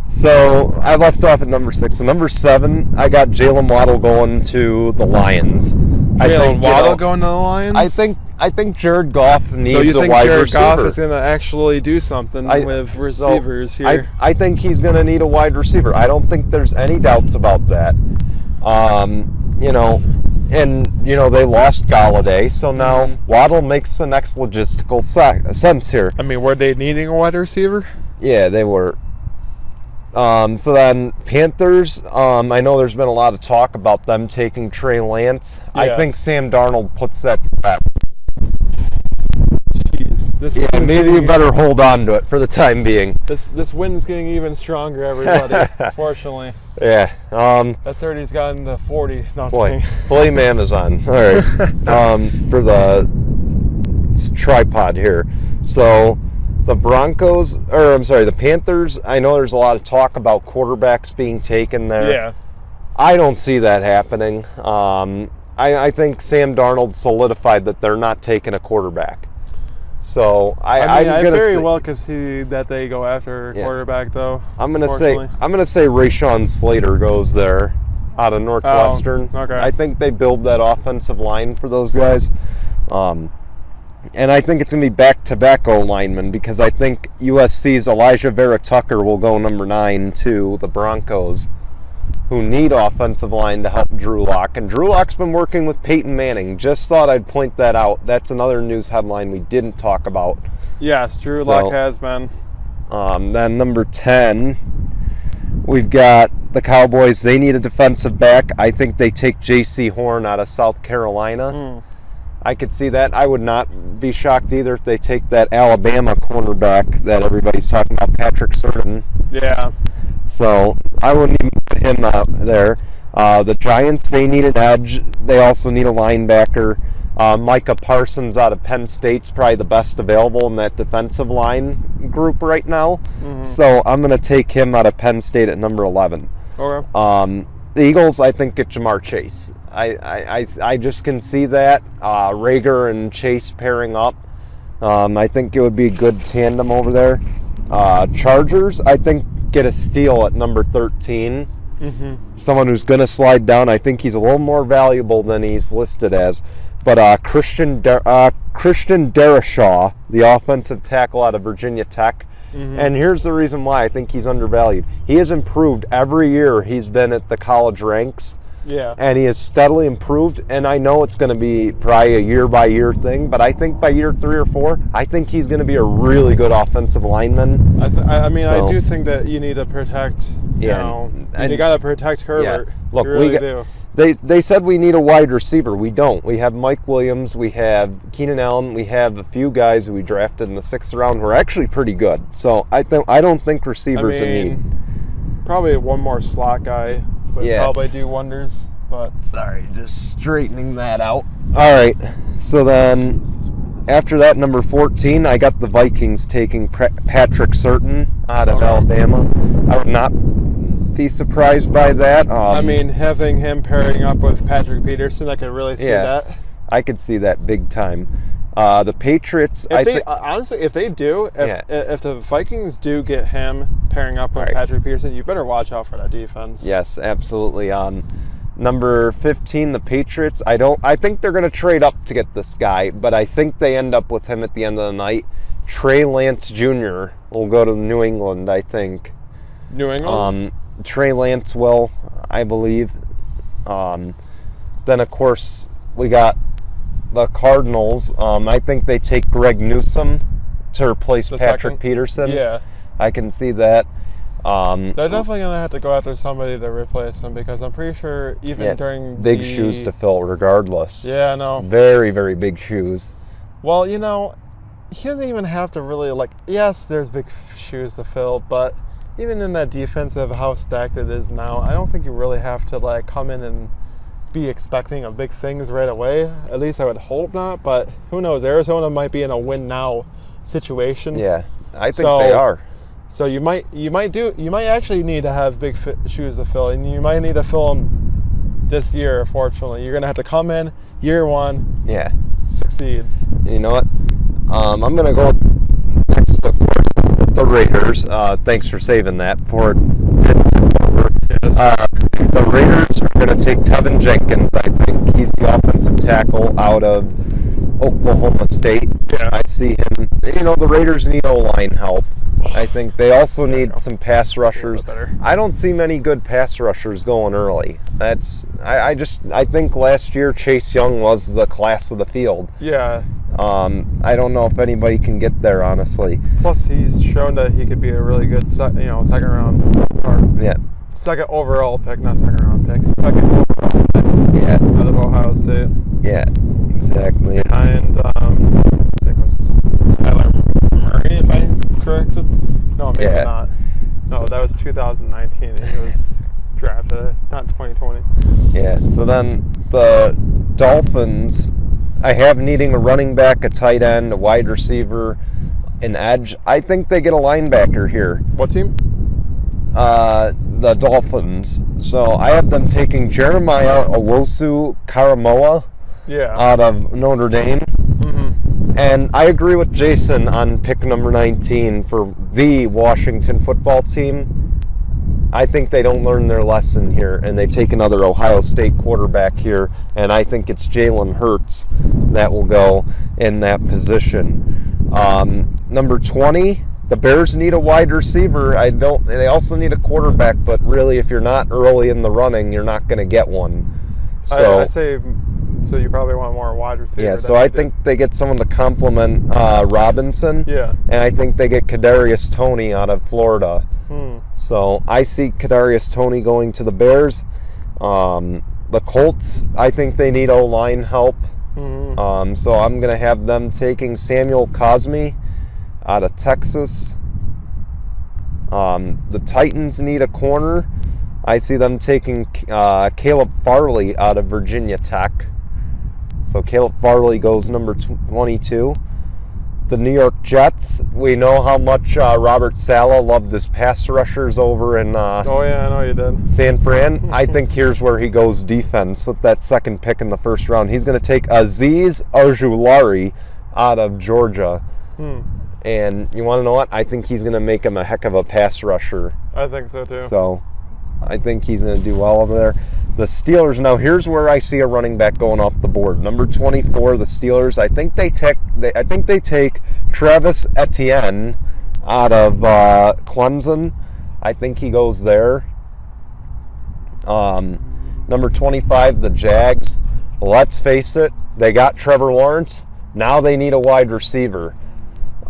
So I left off at number 6. So number 7, I got Jalen Waddle going to the Lions. Jalen Waddle going to the Lions? I think Jared Goff needs So you a think wide Jared receiver. Goff is going to actually do something with receivers here? I think he's going to need a wide receiver. I don't think there's any doubts about that. They lost Galladay, so now Waddle makes the next logistical sense here. I mean, were they needing a wide receiver? Yeah, they were. So then Panthers, I know there's been a lot of talk about them taking Trey Lance. Yeah. I think Sam Darnold puts that to bed. Jeez, this Yeah, win is maybe you getting- better hold on to it for the time being. This win is getting even stronger, everybody. Unfortunately, Yeah. that 30's gotten to 40. No, I'm Boy, kidding. blame Amazon. All right. For the tripod here. So the the Panthers, I know there's a lot of talk about quarterbacks being taken there. Yeah. I don't see that happening. I think Sam Darnold solidified that they're not taking a quarterback. So I very well could see that they go after a quarterback, though. I'm gonna say Rashawn Slater goes there out of Northwestern. Oh, okay. I think they build that offensive line for those guys. And I think it's going to be back-to-back O-linemen because I think USC's Elijah Vera Tucker will go number 9 to the Broncos, who need offensive line to help Drew Lock. And Drew Lock's been working with Peyton Manning. Just thought I'd point that out. That's another news headline we didn't talk about. Yes, Drew Lock has been. Then number 10, we've got the Cowboys. They need a defensive back. I think they take J.C. Horn out of South Carolina. I could see that. I would not be shocked either if they take that Alabama cornerback that everybody's talking about, Patrick Surtain. Yeah. So I wouldn't even put him out there. The Giants, they need an edge. They also need a linebacker. Micah Parsons out of Penn State's probably the best available in that defensive line group right now. So I'm going to take him out of Penn State at number 11. Okay. The Eagles, I think, get Jamar Chase. I just can see that. Rager and Chase pairing up. I think it would be a good tandem over there. Chargers, I think, get a steal at number 13. Someone who's going to slide down. I think he's a little more valuable than he's listed as. But Christian Darrisaw, the offensive tackle out of Virginia Tech. And here's the reason why I think he's undervalued. He has improved every year he's been at the college ranks. Yeah. And he has steadily improved, and I know it's going to be probably a year-by-year thing, but I think by year 3 or 4, I think he's going to be a really good offensive lineman. I mean, So- I do think that you need to protect, and you got to protect Herbert. Look, you really we do. They said we need a wide receiver. We don't. We have Mike Williams. We have Keenan Allen. We have a few guys who we drafted in the 6th round who are actually pretty good. So I don't think receivers a need. Probably one more slot guy would probably do wonders. But sorry, just straightening that out. All right. So then after that, number 14, I got the Vikings taking Patrick Surtain out of Alabama. I would not be surprised by that. I mean, having him pairing up with Patrick Peterson, I could really see that. I could see that big time. The Patriots, honestly, if the Vikings do get him pairing up with Patrick Peterson, you better watch out for that defense. Yes, absolutely. Number 15, the Patriots. I think they're going to trade up to get this guy, but I think they end up with him at the end of the night. Trey Lance Jr. will go to New England, I think. New England? Trey Lance will, I believe. Then, of course, we got the Cardinals. I think they take Greg Newsome to replace Patrick Peterson. Yeah. I can see that. They're definitely going to have to go after somebody to replace him because I'm pretty sure even during big shoes to fill regardless. Yeah, I know. Very, very big shoes. Well, he doesn't even have to really, yes, there's big shoes to fill, but even in that defense of how stacked it is now, I don't think you really have to, come in and be expecting big things right away. At least I would hope not, but who knows? Arizona might be in a win-now situation. Yeah, I think they are. So you might actually need to have big shoes to fill, and you might need to fill them this year. Unfortunately, you're gonna have to come in year 1, succeed. You know what? I'm gonna go next, of course, the Raiders. Thanks for saving that before it tipped over. The Raiders are gonna take Tevin Jenkins. I think he's the offensive tackle out of Oklahoma State. Yeah. I see him. The Raiders need O-line help. I think they also need some pass rushers. I don't see many good pass rushers going early. I think last year Chase Young was the class of the field. Yeah. I don't know if anybody can get there, honestly. Plus, he's shown that he could be a really good, second round or second overall pick, not second round pick, second overall pick. Yeah. Out of Ohio State. Yeah, exactly. Behind, I think it was Kyler Murray, if I'm corrected. No, maybe not. No, that was 2019, and he was drafted, not 2020. Yeah, so then the Dolphins, I have needing a running back, a tight end, a wide receiver, an edge. I think they get a linebacker here. What team? The Dolphins. So I have them taking Jeremiah Owusu-Karamoah out of Notre Dame. Mm-hmm. And I agree with Jason on pick number 19 for the Washington football team. I think they don't learn their lesson here, and they take another Ohio State quarterback here, and I think it's Jalen Hurts that will go in that position. Number 20, the Bears need a wide receiver. They also need a quarterback, but really, if you're not early in the running, you're not going to get one. So I say, so you probably want more wide receiver. Yeah, so I think they get someone to complement Robinson. Yeah. And I think they get Kadarius Toney out of Florida. So I see Kadarius Toney going to the Bears. The Colts, I think they need O-line help. Mm-hmm. So I'm going to have them taking Samuel Cosmi out of Texas. The Titans need a corner. I see them taking Caleb Farley out of Virginia Tech. So Caleb Farley goes number 22. The New York Jets, we know how much Robert Saleh loved his pass rushers over in oh yeah, I know you did. San Fran. I think here's where he goes defense with that second pick in the first round. He's going to take Azeez Ojulari out of Georgia. And you want to know what? I think he's going to make him a heck of a pass rusher. I think so too. So I think he's going to do well over there. The Steelers, now here's where I see a running back going off the board. Number 24, the Steelers. I think they take Travis Etienne out of Clemson. I think he goes there. Number 25, the Jags. Let's face it, they got Trevor Lawrence. Now they need a wide receiver.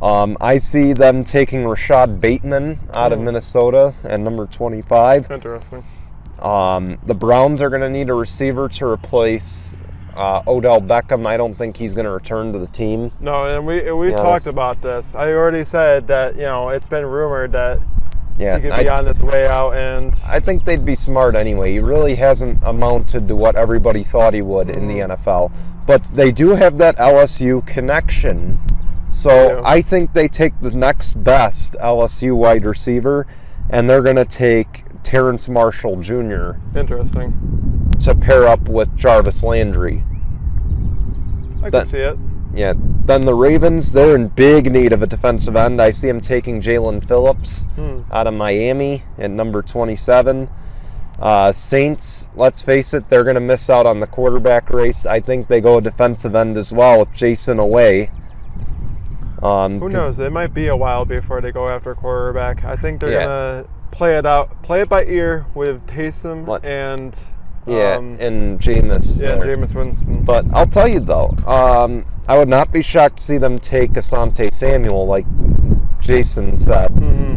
I see them taking Rashad Bateman out of Minnesota at number 25. Interesting. The Browns are going to need a receiver to replace Odell Beckham. I don't think he's going to return to the team. No, and we've talked about this. I already said that, it's been rumored that he could be on his way out, and I think they'd be smart anyway. He really hasn't amounted to what everybody thought he would in the NFL. But they do have that LSU connection. So I think they take the next best LSU wide receiver, and they're going to take Terrence Marshall Jr. Interesting. to pair up with Jarvis Landry. I can see it. Yeah. Then the Ravens, they're in big need of a defensive end. I see them taking Jalen Phillips out of Miami at number 27. Saints, let's face it, they're going to miss out on the quarterback race. I think they go defensive end as well with Jason Away. Who knows? It might be a while before they go after a quarterback. I think they're going to play it by ear with Taysom and and Jameis. Yeah, Jameis Winston. But I'll tell you though, I would not be shocked to see them take Asante Samuel, like Jason said.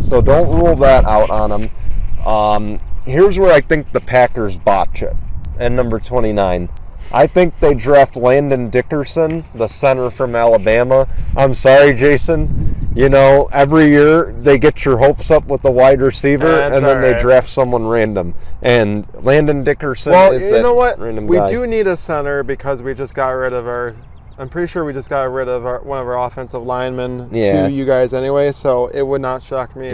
So don't rule that out on them. Here's where I think the Packers botch it. At number 29. I think they draft Landon Dickerson, the center from Alabama. I'm sorry, Jason. Every year they get your hopes up with a wide receiver, and then they draft someone random. And Landon Dickerson is that random guy. We do need a center because we just got rid of I'm pretty sure we just got rid of one of our offensive linemen to you guys anyway, so it would not shock me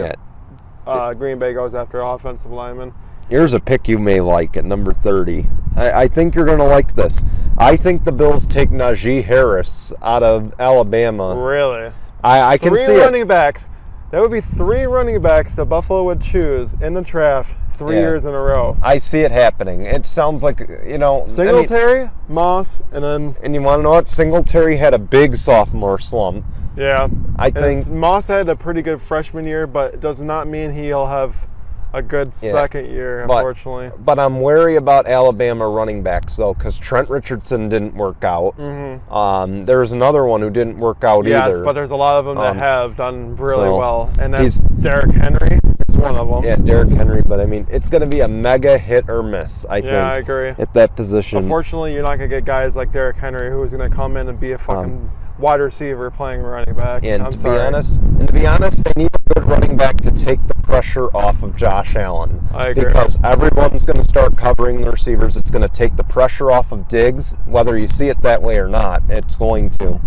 if Green Bay goes after offensive linemen. Here's a pick you may like at number 30. I think you're going to like this. I think the Bills take Najee Harris out of Alabama. Really? I can see it. 3 running backs. That would be 3 running backs that Buffalo would choose in the draft 3 years in a row. I see it happening. It sounds like, Singletary, Moss, and then... And you want to know what? Singletary had a big sophomore slump. Yeah. I think Moss had a pretty good freshman year, but it does not mean he'll have a good second year, unfortunately. But I'm wary about Alabama running backs, though, because Trent Richardson didn't work out. There's another one who didn't work out either. Yes, but there's a lot of them that have done really well, and that's Derrick Henry. It's one of them. Yeah, Derrick Henry, but it's going to be a mega hit or miss, I think. Yeah, I agree. At that position. Unfortunately, you're not going to get guys like Derrick Henry who's going to come in and be a fucking wide receiver playing running back. And to be honest, they need a good running back to take the pressure off of Josh Allen. I agree. Because everyone's going to start covering the receivers. It's going to take the pressure off of Diggs, whether you see it that way or not. It's going to.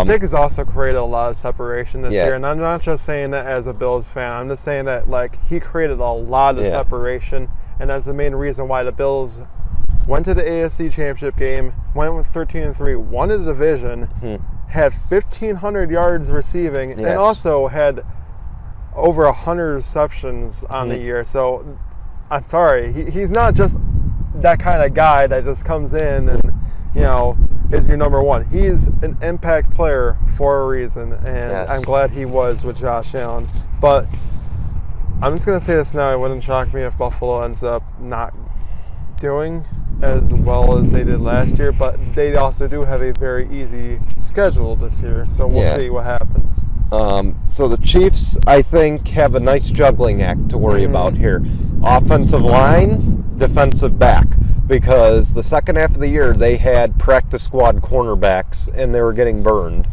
Diggs also created a lot of separation this year, and I'm not just saying that as a Bills fan. I'm just saying that he created a lot of separation, and that's the main reason why the Bills went to the AFC Championship game, went with 13-3, won the division, had 1,500 yards receiving, and also had over 100 receptions on the year. So, I'm sorry, he's not just that kind of guy that just comes in and, is your number one. He's an impact player for a reason, and I'm glad he was with Josh Allen. But I'm just going to say this now. It wouldn't shock me if Buffalo ends up not doing as well as they did last year, but they also do have a very easy schedule this year, so we'll see what happens. So the Chiefs, I think, have a nice juggling act to worry about here. Offensive line, defensive back, because the second half of the year they had practice squad cornerbacks and they were getting burned.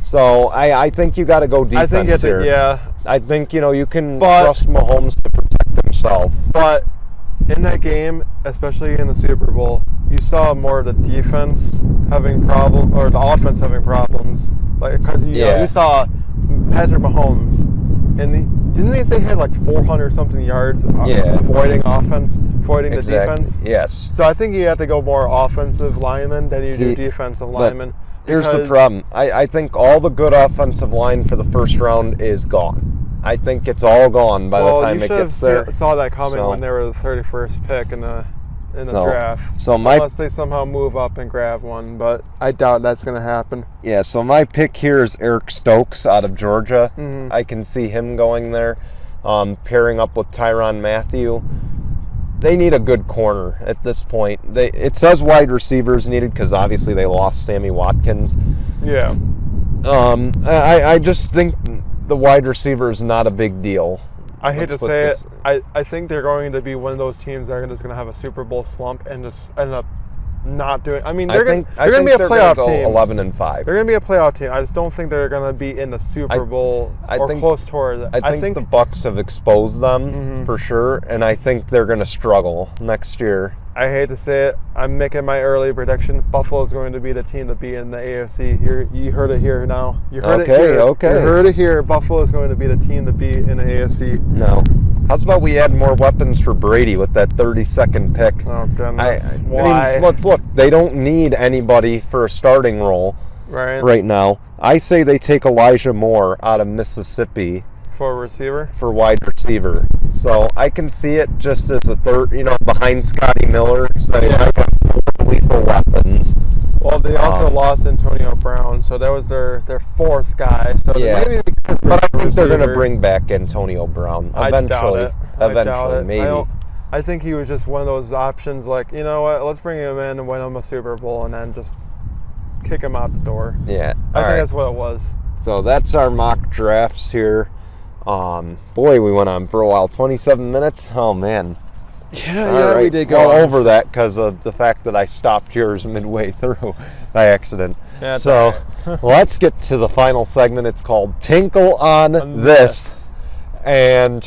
So I think you got to go defense here. I think you can trust Mahomes to protect himself. But in that game, especially in the Super Bowl, you saw more of the defense having problems, or the offense having problems. Because you saw Patrick Mahomes, and didn't they say he had 400 something yards avoiding the defense? Yes. So I think you have to go more offensive linemen than you do defensive linemen. Here's the problem. I think all the good offensive line for the first round is gone. I think it's all gone by the time it gets there. You saw that coming when they were the 31st pick in the draft. Unless they somehow move up and grab one, but I doubt that's going to happen. Yeah, so my pick here is Eric Stokes out of Georgia. I can see him going there, pairing up with Tyrann Mathieu. they need a good corner at this point. It says wide receivers needed because obviously they lost Sammy Watkins. Yeah. I just think the wide receiver is not a big deal. I hate to say it. I think they're going to be one of those teams that are just going to have a Super Bowl slump and just end up not doing. I mean, they're going to be a playoff team. 11-5. They're going to be a playoff team. I just don't think they're going to be in the Super Bowl or close toward it. I think the Bucs have exposed them for sure, and I think they're going to struggle next year. I hate to say it. I'm making my early prediction. Buffalo is going to be the team to beat in the AFC. You heard it here now. You heard it here. Okay. You heard it here. Buffalo is going to be the team to beat in the AFC. No. How's about we add more weapons for Brady with that 32nd pick? Oh, goodness. Why? I mean, let's look. They don't need anybody for a starting role right now. I say they take Elijah Moore out of Mississippi. For a receiver? For wide receiver. So I can see it just as a third, behind Scotty Miller. So they might have lethal weapons. Well, they also lost Antonio Brown, so that was their fourth guy. So maybe they could. But I think they're going to bring back Antonio Brown eventually. I doubt it. Maybe. I think he was just one of those options. Like, you know what? Let's bring him in and win him a Super Bowl, and then just kick him out the door. Yeah, I think that's what it was. So that's our mock drafts here. Boy, we went on for a while. 27 minutes. Oh man. Yeah, we did go well over that because of the fact that I stopped yours midway through by accident. Yeah, so let's get to the final segment. It's called Tinkle on This. And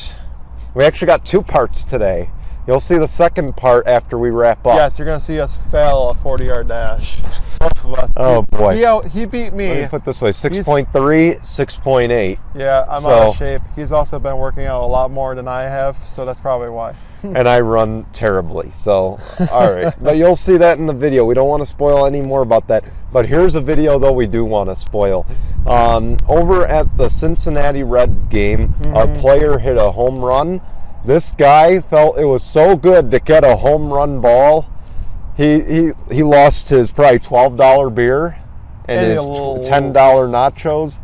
we actually got two parts today. You'll see the second part after we wrap up. Yes, you're going to see us fail a 40-yard dash. Both of us. Oh, boy. He beat me. Let me put it this way, 6.3, 6.8. Yeah, I'm out of shape. He's also been working out a lot more than I have, so that's probably why. And I run terribly, so, all right. But you'll see that in the video. We don't want to spoil any more about that. But here's a video, though, we do want to spoil. Over at the Cincinnati Reds game, our player hit a home run. This guy felt it was so good to get a home run ball. He lost his probably $12 beer and his $10 nachos.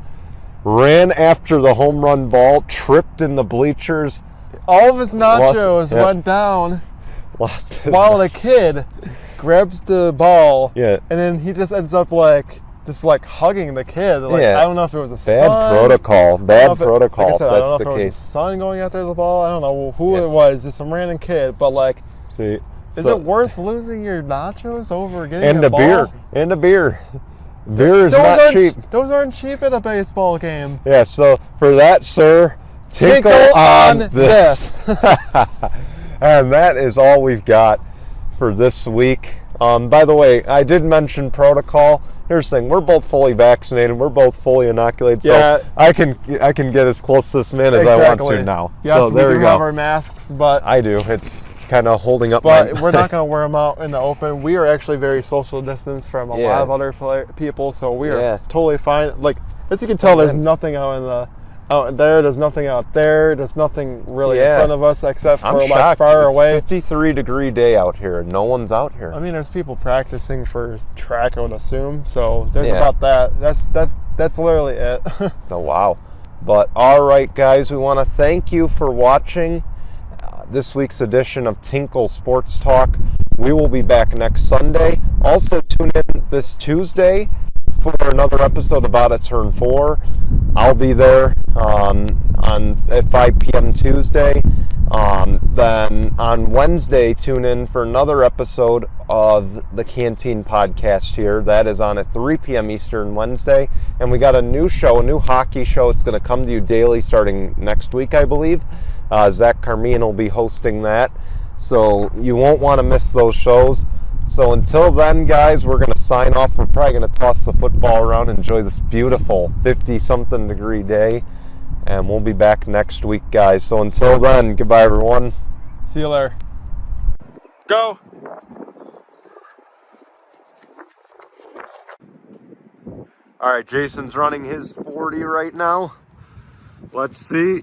Ran after the home run ball, tripped in the bleachers. All of his nachos went down while the kid grabs the ball. Yeah. And then he just ends up hugging the kid. I don't know if it was a bad son. protocol. Bad protocol. Like I said, I don't know if the it case. was his son going after the ball. I don't know who it was. Just some random kid. But see, is it worth losing your nachos over getting a ball? And a beer. Beer is not cheap. Those aren't cheap at a baseball game. Yeah. So for that, sir, tinkle on this. And that is all we've got for this week. By the way, I did mention protocol. Here's the thing: we're both fully vaccinated. We're both fully inoculated. So I can get as close to this man as I want to now. Yes, so there we we do go. have our masks, but I do. It's kind of holding up. But we're not going to wear them out in the open. We are actually very social distance from a lot of other people, so we are totally fine. As you can tell, there's nothing out there. There's nothing out there. There's nothing really in front of us except for far away. 53-degree day out here. No one's out here. I mean, there's people practicing for track, I would assume. So there's about that. That's literally it. So wow. But all right, guys, we want to thank you for watching this week's edition of Tinkle Sports Talk. We will be back next Sunday. Also, tune in this Tuesday for another episode of Out of Turn 4. I'll be there at 5 p.m. Tuesday. Then on Wednesday, tune in for another episode of the Canteen Podcast here. That is on at 3 p.m. Eastern Wednesday. And we got a new show, a new hockey show. It's going to come to you daily starting next week, I believe. Zach Carmine will be hosting that. So you won't want to miss those shows. So until then, guys, we're going to sign off. We're probably going to toss the football around and enjoy this beautiful 50-something degree day. And we'll be back next week, guys. So until then, goodbye, everyone. See you later. Go! All right, Jason's running his 40 right now. Let's see.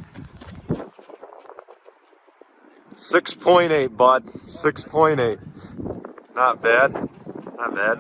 6.8, bud. 6.8. Not bad. Not bad.